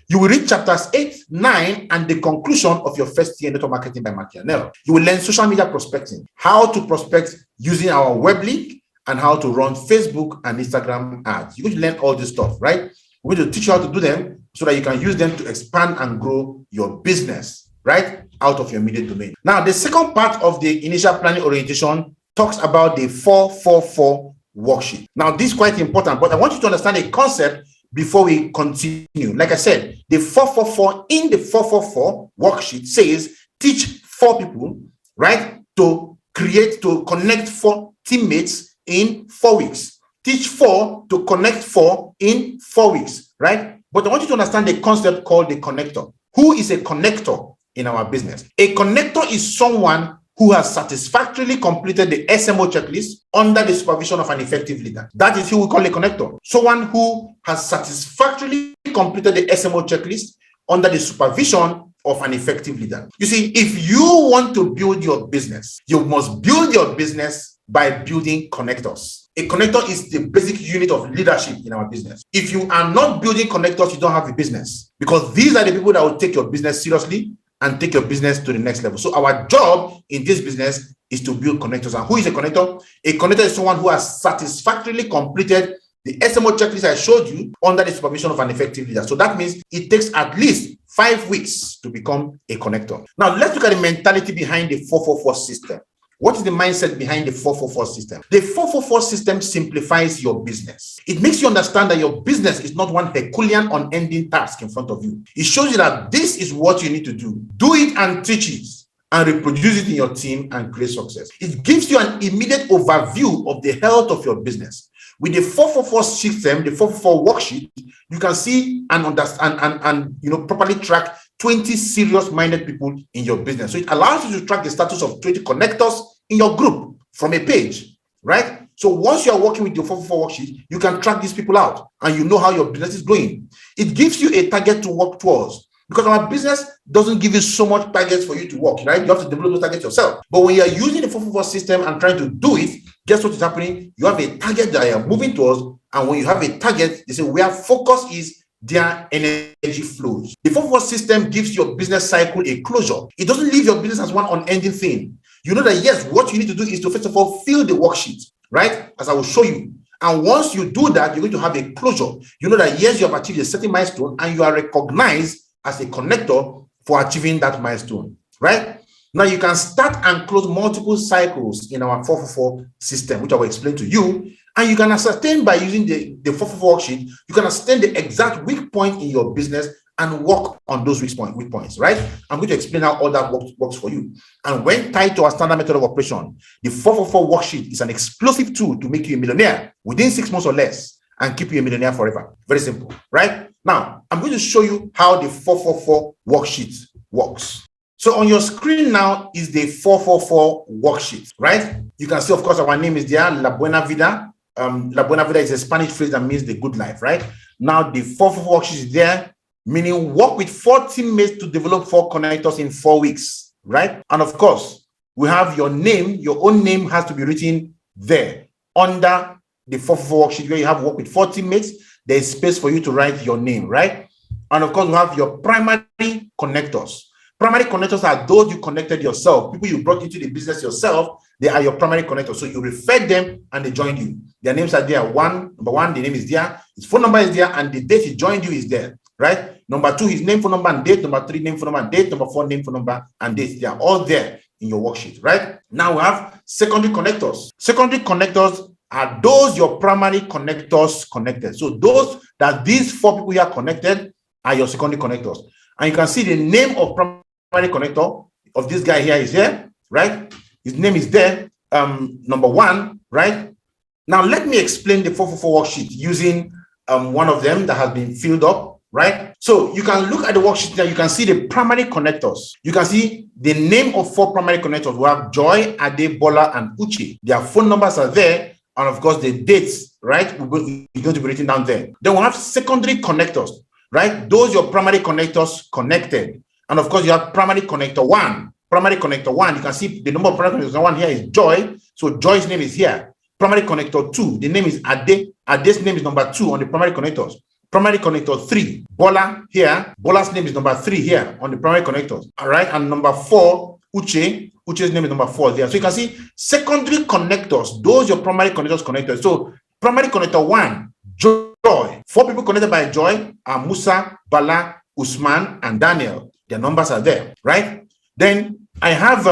You will read chapters 8, 9, and the conclusion of your first year network marketing by Anodore. You will learn social media prospecting, how to prospect using our web link, and how to run Facebook and Instagram ads. You're going to learn all this stuff, right? We're going to teach you how to do them so that you can use them to expand and grow your business, right? Out of your immediate domain. Now, the second part of the initial planning orientation talks about the 444 worksheet. Now, this is quite important, but I want you to understand a concept before we continue. Like I said, the 444 in the 444 worksheet says teach 4 people, right, to connect 4 teammates in 4 weeks. Teach 4 to connect 4 in 4 weeks, right? But I want you to understand the concept called the connector. Who is a connector in our business? A connector is someone who has satisfactorily completed the SMO checklist under the supervision of an effective leader. That is who we call a connector. Someone who has satisfactorily completed the SMO checklist under the supervision of an effective leader. You see, if you want to build your business, you must build your business by building connectors. A connector is the basic unit of leadership in our business. If you are not building connectors, you don't have a business, because these are the people that will take your business seriously and take your business to the next level. So our job in this business is to build connectors. And who is a connector? A connector is someone who has satisfactorily completed the SMO checklist I showed you under the supervision of an effective leader. So that means it takes at least 5 weeks to become a connector. Now, let's look at the mentality behind the 444 system. What is the mindset behind the 444 system? The 444 system simplifies your business. It makes you understand that your business is not one Herculean unending task in front of you. It shows you that this is what you need to do. Do it and teach it, and reproduce it in your team and create success. It gives you an immediate overview of the health of your business. With the 444 system, the 444 worksheet, you can see and understand and properly track 20 serious-minded people in your business. So it allows you to track the status of 20 connectors in your group from a page, right? So once you are working with your 444 worksheet, you can track these people out and you know how your business is going. It gives you a target to work towards, because our business doesn't give you so much targets for you to work, right? You have to develop those targets yourself. But when you are using the 444 system and trying to do it, guess what is happening? You have a target that you are moving towards, and when you have a target, they say where focus is, their energy flows. The 444 system gives your business cycle a closure. It doesn't leave your business as one unending thing. You know that, yes, what you need to do is to first of all fill the worksheet, right? As I will show you. And once you do that, you're going to have a closure. You know that, yes, you have achieved a certain milestone and you are recognized as a connector for achieving that milestone, right? Now you can start and close multiple cycles in our 444 system, which I will explain to you. And you can ascertain by using the 444 worksheet, you can ascertain the exact weak point in your business and work on those weak points, right? I'm going to explain how all that works for you. And when tied to our standard method of operation, the 444 worksheet is an explosive tool to make you a millionaire within 6 months or less and keep you a millionaire forever. Very simple, right? Now, I'm going to show you how the 444 worksheet works. So on your screen now is the 444 worksheet, right? You can see, of course, our name is there, La Buena Vida. La Buena Vida is a Spanish phrase that means the good life, right? Now, the 444 worksheet is there, meaning work with 4 teammates to develop 4 connectors in 4 weeks, right? And of course, we have your name. Your own name has to be written there under the 444 worksheet where you have work with 4 teammates. There is space for you to write your name, right? And of course, we have your primary connectors. Primary connectors are those you connected yourself, people you brought into the business yourself. They are your primary connectors. So you referred them and they joined you. Their names are there. Number one, the name is there. His phone number is there, and the date he joined you is there, right? Number 2, his name, phone number, and date. Number 3, name, phone number, and date. Number 4, name, phone number, and date. They are all there in your worksheet, right? Now we have secondary connectors. Secondary connectors are those your primary connectors connected. So those that these 4 people here connected are your secondary connectors. And you can see the name of primary connector of this guy here is here, right? His name is there, number 1, right? Now let me explain the 444 worksheet using one of them that has been filled up, right? So you can look at the worksheet now. You can see the primary connectors. You can see the name of 4 primary connectors. We have Joy, Ade, Bola, and Uche. Their phone numbers are there, and of course the dates, right? We're going to be written down there. Then we have secondary connectors, right? Those your primary connectors connected. And of course, you have primary connector 1. Primary connector 1, you can see the number of primary connectors 1 here is Joy. So Joy's name is here. Primary connector 2, the name is Ade. Ade's name is number 2 on the primary connectors. Primary connector 3, Bola here. Bola's name is number 3 here on the primary connectors. All right. And number 4, Uche. Uche's name is number 4 there. So you can see secondary connectors, those your primary connectors connected. So primary connector 1, Joy. 4 people connected by Joy are Musa, Bala, Usman, and Daniel. Their numbers are there, right? Then I have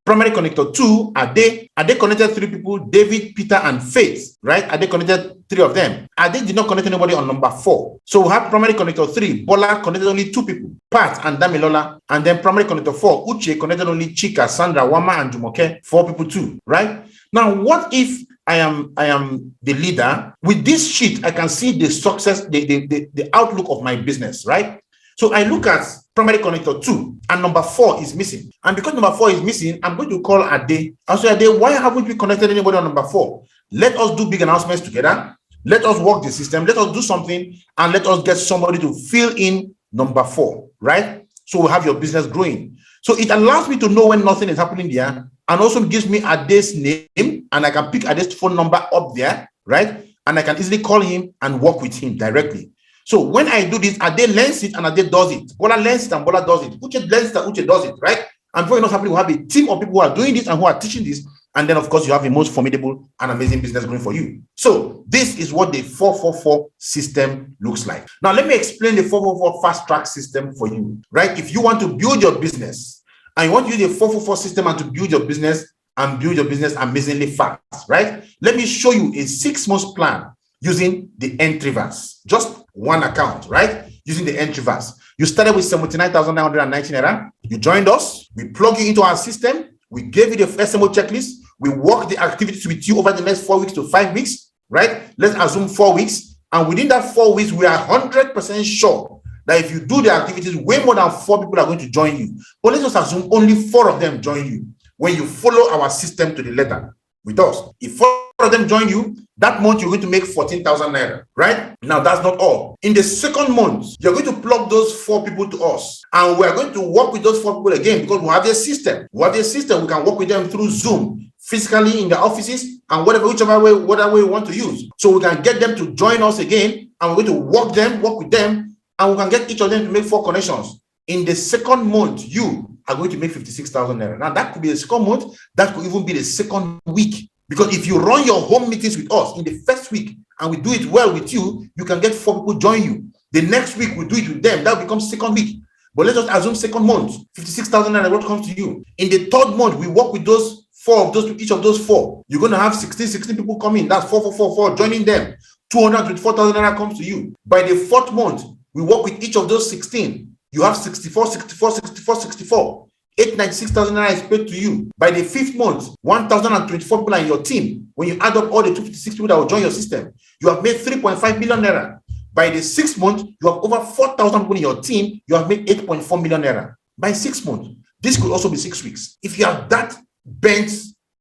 primary connector 2, Ade. Ade connected 3 people, David, Peter, and Faith, right? Ade connected 3 of them. Ade did not connect anybody on number 4. So we have primary connector 3, Bola connected only 2 people, Pat and Damilola. And then primary connector 4, Uche connected only Chika, Sandra, Wama, and Jumoke, 4 people too, right? Now, what if I am the leader? With this sheet, I can see the success, the outlook of my business, right? So I look at primary connector 2 and number 4 is missing. And because number 4 is missing, I'm going to call Ade. I say, Ade, why haven't we connected anybody on number 4? Let us do big announcements together. Let us work the system. Let us do something and let us get somebody to fill in number 4, right? So we have your business growing. So it allows me to know when nothing is happening there, and also gives me Ade's name, and I can pick Ade's phone number up there, right? And I can easily call him and work with him directly. So when I do this, Ade learns it and Ade does it. Bola learns it and Bola does it. Uche learns it and Uche does it, right? And before you know what's happening, we have a team of people who are doing this and who are teaching this. And then, of course, you have the most formidable and amazing business going for you. So this is what the 444 system looks like. Now, let me explain the 444 fast track system for you, right? If you want to build your business and you want to use the 444 system and to build your business amazingly fast, right? Let me show you a 6-month plan using the entry verse. Just one account, right? Using the entry verse. You started with 79,919 naira. You joined us. We plug you into our system. We gave you the SMO checklist. We work the activities with you over the next 4 weeks to 5 weeks, right? Let's assume 4 weeks. And within that 4 weeks, we are 100% sure that if you do the activities, way more than 4 people are going to join you. But let's just assume only 4 of them join you when you follow our system to the letter with us. If 4 of them join you, that month you're going to make 14,000 naira, right? Now, that's not all. In the second month, you're going to plug those 4 people to us, and we're going to work with those 4 people again because we have their system. We have their system. We can work with them through Zoom, physically in the offices, and whatever way you want to use. So we can get them to join us again and we're going to work with them, and we can get each of them to make 4 connections. In the second month, you are going to make 56,000 naira. Now, that could be the second month, that could even be the second week. Because if you run your home meetings with us in the first week and we do it well with you, you can get 4 people join you. The next week we do it with them, that becomes second week. But let's just assume second month, 56,000 naira, what comes to you? In the third month, we work with those 4 of those, each of those 4. You're going to have 16 people coming. That's 4, joining them. 224,000 naira comes to you. By the 4th month, we work with each of those 16. You have 64. 896,000 naira is paid to you. By the 5th month, 1,024 people are in your team. When you add up all the 256 people that will join your system, you have made 3.5 million naira. By the 6th month, you have over 4,000 people in your team. You have made 8.4 million naira. By 6 months, this could also be 6 weeks. If you are that bent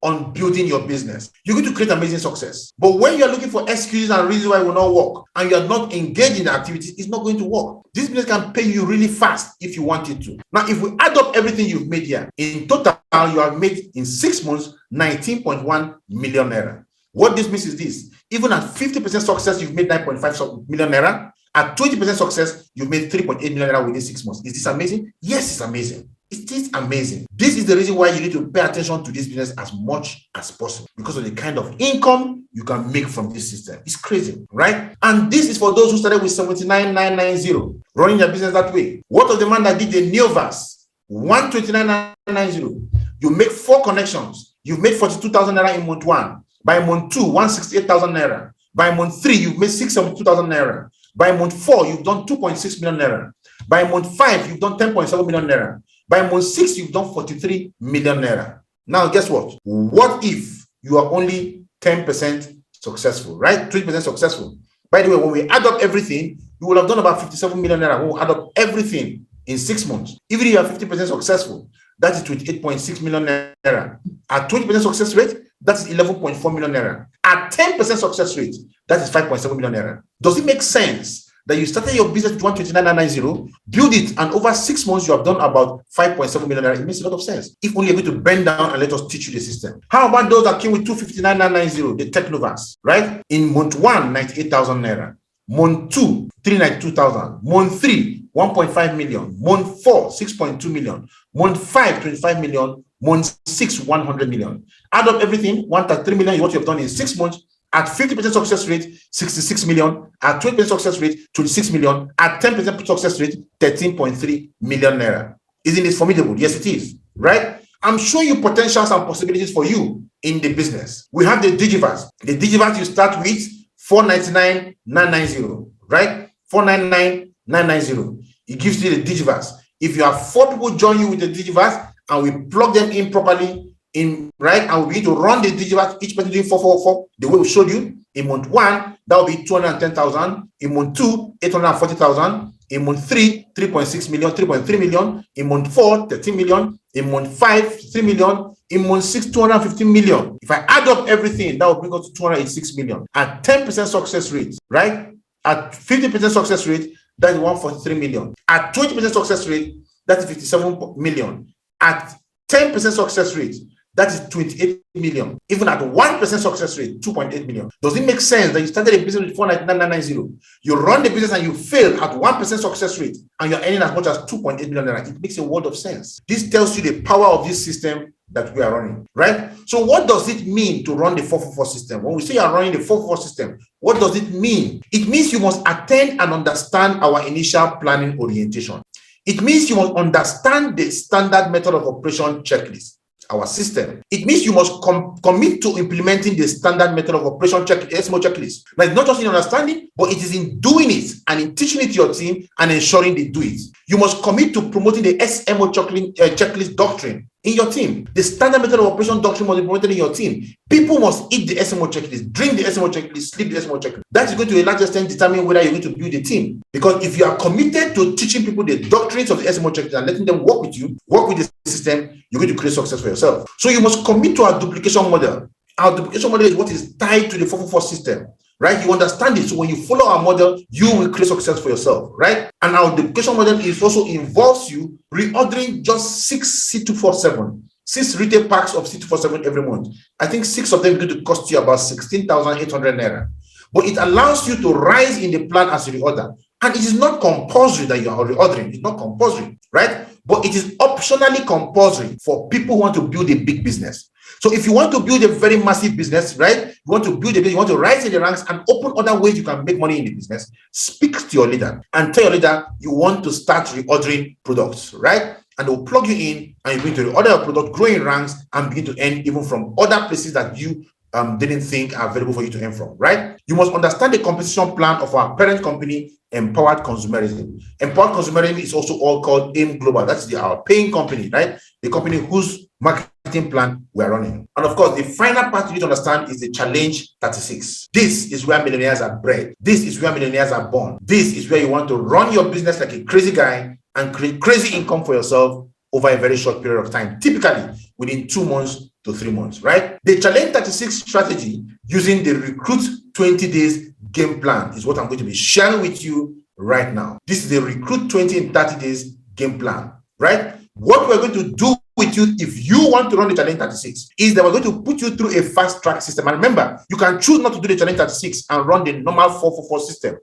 on building your business, you're going to create amazing success. But when you're looking for excuses and reasons why it will not work, and you're not engaged in the activities, it's not going to work. This business can pay you really fast if you want it to. Now, if we add up everything you've made here, in total, you have made in 6 months, 19.1 million naira. What this means is this: even at 50% success, you've made 9.5 million naira. At 20% success, you've made 3.8 million naira within 6 months. Is this amazing? Yes, it's amazing. It is amazing. This is the reason why you need to pay attention to this business as much as possible, because of the kind of income you can make from this system. It's crazy, right? And this is for those who started with 79,990, running their business that way. What of the man that did the Neovas, 129,990? You make 4 connections. You've made 42,000 naira in month 1. By month 2, 168,000 naira. By month 3, you've made 672,000 naira. By month 4, you've done 2.6 million naira. By month 5, you've done 10.7 million naira. By month 6, you've done 43 million naira. Now, guess what? What if you are only 10% successful, right? 20% successful. By the way, when we add up everything, you will have done about 57 million naira. When we add up everything in 6 months. Even if you are 50% successful, that is 28.6 million naira. At 20% success rate, that is 11.4 million naira. At 10% success rate, that is 5.7 million naira. Does it make sense that you started your business with 129,990, build it, and over 6 months you have done about 5.7 million naira? It makes a lot of sense. If only you're going to bend down and let us teach you the system. How about those that came with 259,990, the Technovas, right? In month 1, 98,000 naira. Month 2, 392,000. Month 3, 1.5 million. Month 4, 6.2 million. Month 5, 25 million. Month 6, 100 million. Add up everything, 1.3 million is what you have done in 6 months. At 50% success rate, 66 million. At 20% success rate, 26 million. At 10% success rate, 13.3 million naira. Isn't it formidable? Yes, it is, right? I'm showing you potentials and possibilities for you in the business. We have the Digivas. The Digivas you start with 499,990, right? 499,990. It gives you the Digivas. If you have 4 people join you with the Digivas and we plug them in properly, right, and we'll begin to run the Digivas, each person doing 444, the way we showed you. In month 1, that will be 210,000. In month 2, 840,000. In month 3, 3.6 million, 3.3 million. In month 4, 13 million. In month 5, 3 million. In month 6, 215 million. If I add up everything, that will bring us to 286 million. At 10% success rate, right? At 50% success rate, that is 143 million. At 20% success rate, that is 57 million. At 10% success rate, that is 28 million. Even at 1% success rate, 2.8 million. Does it make sense that you started a business with 499,990? You run the business and you fail at 1% success rate and you're earning as much as 2.8 million naira? It makes a world of sense. This tells you the power of this system that we are running, right? So what does it mean to run the 444 system? When we say you're running the 444 system, what does it mean? It means you must attend and understand our initial planning orientation. It means you must understand the standard method of operation checklist, our system. It means you must commit to implementing the standard method of operation SMO checklist. Now, it's not just in understanding, but it is in doing it and in teaching it to your team and ensuring they do it. You must commit to promoting the SMO checklist doctrine in your team. The standard method of operation doctrine must be promoted in your team. People must eat the SMO checklist, drink the SMO checklist, sleep the SMO checklist. That is going to a large extent determine whether you're going to build a team. Because if you are committed to teaching people the doctrines of the SMO checklist and letting them work with you, work with the system, you're going to create success for yourself. So you must commit to our duplication model. Our duplication model is what is tied to the 444 system, right? You understand it. So when you follow our model, you will create success for yourself, right? And our duplication model is also involves you reordering just 6 C247, 6 retail packs of C247 every month. I think 6 of them are going to cost you about 16,800 naira. but it allows you to rise in the plan as you reorder. And it is not compulsory that you are reordering. It's not compulsory, right? But it is optionally compulsory for people who want to build a big business. So if you want to build a very massive business, right? You want to build a business, you want to rise in the ranks and open other ways you can make money in the business, speak to your leader and tell your leader you want to start reordering products, right? And they'll plug you in and you begin to reorder your product, grow in ranks, and begin to earn even from other places that you didn't think are available for you to earn from, right? You must understand the compensation plan of our parent company, Empowered Consumerism. Empowered Consumerism is also all called AIM Global. That's our paying company, right? The company whose marketing plan we're running. And of course, the final part you need to understand is the Challenge 36. This is where millionaires are bred. This is where millionaires are born. This is where you want to run your business like a crazy guy and create crazy income for yourself over a very short period of time, typically within 2 months to 3 months, right? The Challenge 36 strategy using the Recruit 20 Days game plan is what I'm going to be sharing with you right now. This is the Recruit 20 in 30 Days game plan, right? What we're going to do with you if you want to run the Challenge 36 is that we're going to put you through a fast track system. And remember, you can choose not to do the Challenge 36 and run the normal 444 system.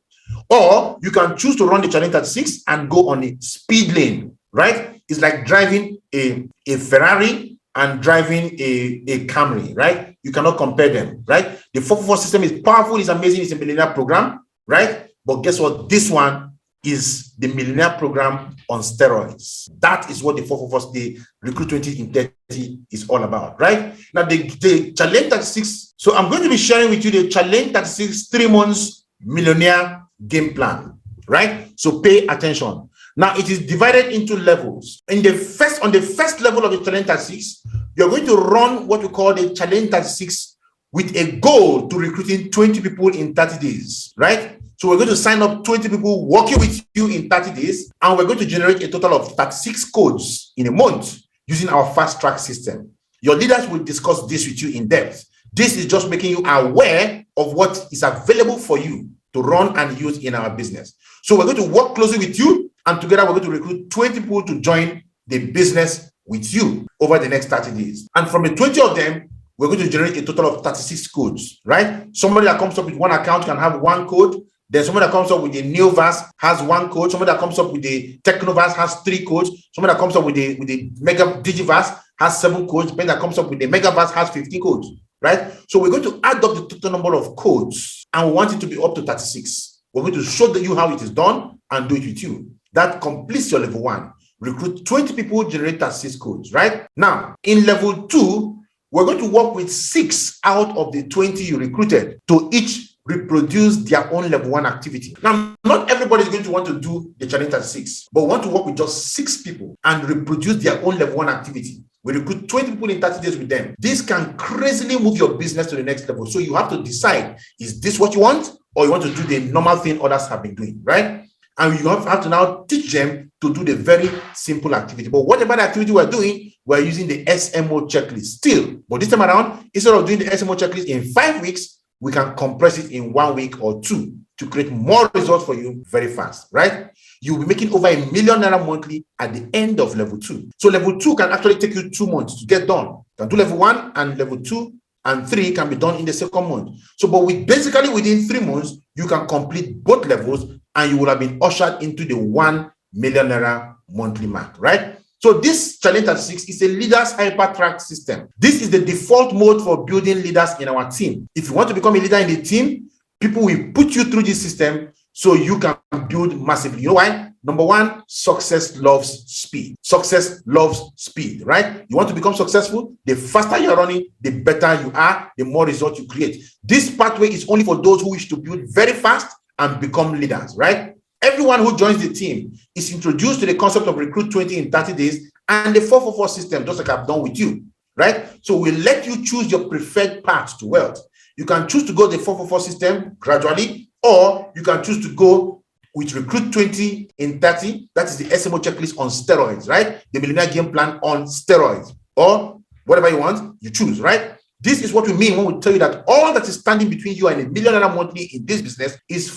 Or you can choose to run the Challenge 36 and go on a speed lane, right? It's like driving a Ferrari and driving a Camry, right? You cannot compare them, right? The 444 system is powerful, it's amazing, it's a millionaire program, right? But guess what? This one is the millionaire program on steroids. That is what the 444, the Recruit 20 in 30 is all about, right? Now, the Challenge 36, so I'm going to be sharing with you the Challenge 36 3 months millionaire game plan, right? So pay attention. Now, it is divided into levels. On the first level of the Challenge 36, you're going to run what we call the Challenge 36 with a goal to recruiting 20 people in 30 days, right? So we're going to sign up 20 people working with you in 30 days, and we're going to generate a total of 36 codes in a month using our fast track system. Your leaders will discuss this with you in depth. This is just making you aware of what is available for you to run and use in our business. So we're going to work closely with you, and together we're going to recruit 20 people to join the business with you over the next 30 days. And from the 20 of them, we're going to generate a total of 36 codes, right? Somebody that comes up with one account can have one code. Then somebody that comes up with the Neoverse has one code. Somebody that comes up with the Technoverse has 3 codes. Somebody that comes up with the Mega Digiverse has 7 codes. Somebody that comes up with the Megaverse has 15 codes, right? So we're going to add up the total number of codes, and we want it to be up to 36. We're going to show you how it is done and do it with you. That completes your level 1. Recruit 20 people, generate 36 codes, right? Now, in level 2, we're going to work with 6 out of the 20 you recruited to each reproduce their own level 1 activity. Now, not everybody is going to want to do the Challenge 36, but we want to work with just 6 people and reproduce their own level 1 activity. We recruit 20 people in 30 days with them. This can crazily move your business to the next level. So you have to decide, is this what you want, or you want to do the normal thing others have been doing, right? And you have to now teach them to do the very simple activity. But whatever the activity we're doing, we're using the SMO checklist still. But this time around, instead of doing the SMO checklist in 5 weeks, we can compress it in 1 week or 2 to create more results for you very fast, right? You'll be making over ₦1 million monthly at the end of level 2. So level 2 can actually take you 2 months to get done. You can do level 1, and level 2 and 3 can be done in the second month. So, but basically within 3 months, you can complete both levels, and you will have been ushered into the ₦1 million monthly mark, right? So this Challenge 36 is a leaders hyper-track system. This is the default mode for building leaders in our team. If you want to become a leader in the team, people will put you through this system so you can build massively. You know why? Number 1, success loves speed. Success loves speed, right? You want to become successful? The faster you're running, the better you are, the more results you create. This pathway is only for those who wish to build very fast and become leaders, right? Everyone who joins the team is introduced to the concept of Recruit 20 in 30 days and the 444 system, just like I've done with you, right? So we'll let you choose your preferred path to wealth. You can choose to go the 444 system gradually, or you can choose to go with Recruit 20 in 30. That is the SMO checklist on steroids, right? The millionaire game plan on steroids, or whatever you want, you choose, right? This is what we mean when we tell you that all that is standing between you and $1 million monthly in this business is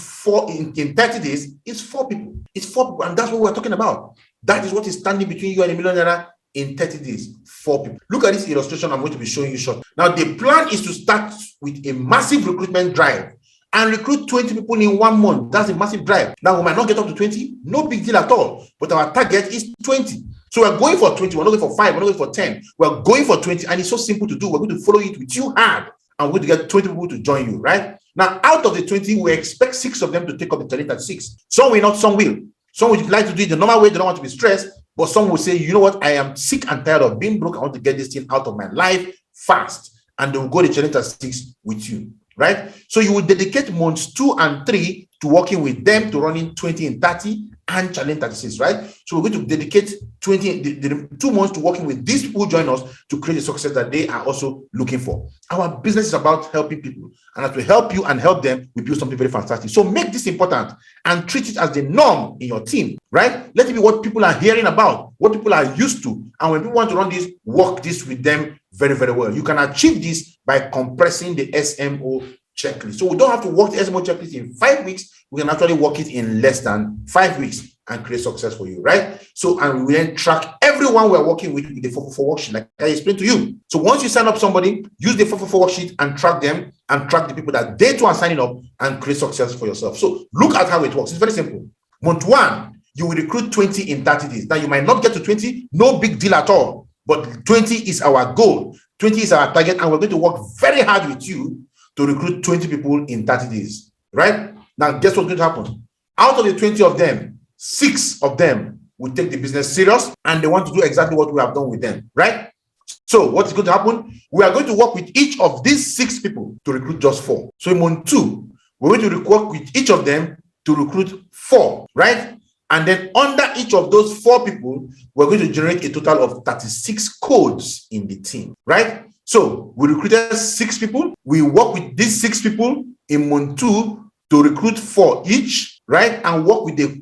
in 30 days, is 4 people. It's 4 people, and that's what we're talking about. That is what is standing between you and $1 million in 30 days, 4 people. Look at this illustration I'm going to be showing you shortly. Now, the plan is to start with a massive recruitment drive and recruit 20 people in 1 month. That's a massive drive. Now, we might not get up to 20, no big deal at all, but our target is 20. So we're going for 20, we're not going for 5, we're not going for 10, we're going for 20, and it's so simple to do. We're going to follow it with you hard, and we're going to get 20 people to join you, right? Now, out of the 20, we expect 6 of them to take up the challenge at 6. Some will not, some will. Some would like to do it the normal way, they don't want to be stressed, but some will say, you know what, I am sick and tired of being broke, I want to get this thing out of my life fast, and they will go the challenge at 6 with you, right? So you will dedicate months 2 and 3 to working with them, to running 20 and 30 and challenge 36, right? So we're going to dedicate the 2 months to working with these people who join us to create the success that they are also looking for. Our business is about helping people, and as we help you and help them, we build something very fantastic. So make this important and treat it as the norm in your team, right? Let it be what people are hearing about, what people are used to, and when people want to run this, work this with them very, very well. You can achieve this by compressing the SMO checklist. So we don't have to work the SMO checklist in 5 weeks. We can actually work it in less than 5 weeks and create success for you, right? So, and we then track everyone we're working with the 444 worksheet, like I explained to you. So once you sign up somebody, use the 444 worksheet and track them, and track the people that they too are signing up, and create success for yourself. So look at how it works. It's very simple. Month 1, you will recruit 20 in 30 days. Now you might not get to 20, no big deal at all, but 20 is our goal. 20 is our target, and we're going to work very hard with you to recruit 20 people in 30 days, right? Now, guess what's going to happen? Out of the 20 of them, 6 of them will take the business serious, and they want to do exactly what we have done with them, right? So what is going to happen? We are going to work with each of these 6 people to recruit just 4. So in month 2, we're going to work with each of them to recruit 4, right? And then under each of those 4 people, we're going to generate a total of 36 codes in the team, right? So we recruited 6 people. We work with these 6 people in month 2 to recruit 4 each, right? And work with the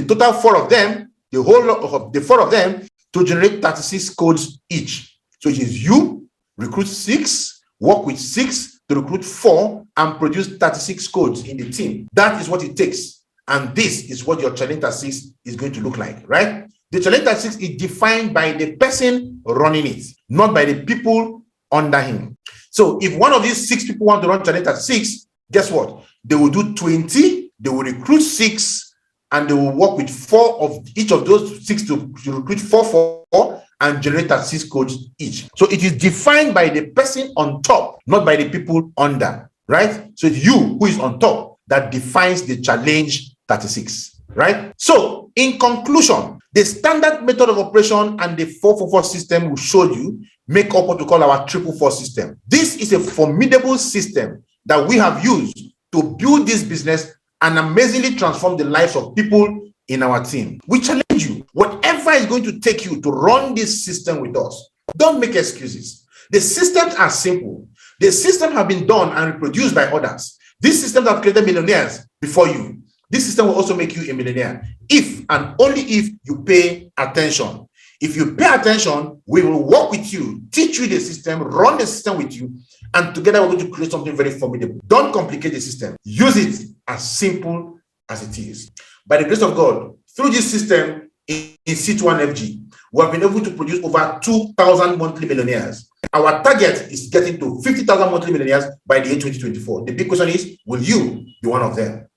total 4 of them, the whole lot of the 4 of them, to generate 36 codes each. So it is you recruit 6, work with 6 to recruit 4, and produce 36 codes in the team. That is what it takes. And this is what your challenge at 6 is going to look like, right? The challenge at 6 is defined by the person running it, not by the people under him. So if one of these 6 people want to run challenge at 6, guess what? They will do 20, they will recruit 6, and they will work with 4 of each of those 6 to recruit 4 and generate 36 codes each. So it is defined by the person on top, not by the people under, right? So it's you who is on top that defines the challenge 36, right? So in conclusion, the standard method of operation and the 444 system we showed you make up what we call our 444 system. This is a formidable system that we have used to build this business and amazingly transform the lives of people in our team. We challenge you, whatever is going to take you to run this system with us, don't make excuses. The systems are simple. The systems have been done and reproduced by others. These systems have created millionaires before you. This system will also make you a millionaire if and only if you pay attention. If you pay attention, we will work with you, teach you the system, run the system with you, and together we're going to create something very formidable. Don't complicate the system. Use it as simple as it is. By the grace of God, through this system in C21FG, we have been able to produce over 2,000 monthly millionaires. Our target is getting to 50,000 monthly millionaires by the year 2024. The big question is, will you be one of them?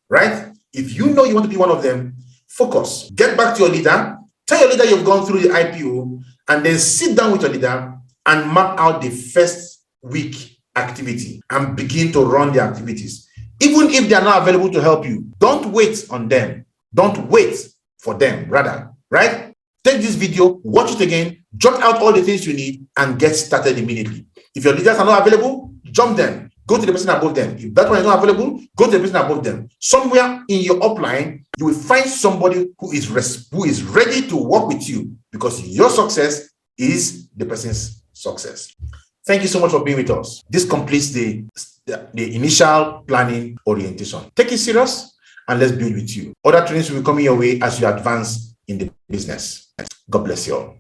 Right? If you know you want to be one of them, focus. Get back to your leader. Tell your leader you've gone through the IPO, and then sit down with your leader and map out the first week activity and begin to run the activities. Even if they are not available to help you, don't wait on them. Don't wait for them, rather, right? Take this video, watch it again, jot out all the things you need, and get started immediately. If your leaders are not available, jump them. Go to the person above them. If that one is not available, go to the person above them. Somewhere in your upline, you will find somebody who is ready to work with you, because your success is the person's success. Thank you so much for being with us. This completes the initial planning orientation. Take it serious and let's build with you. Other trainings will be coming your way as you advance in the business. God bless you all.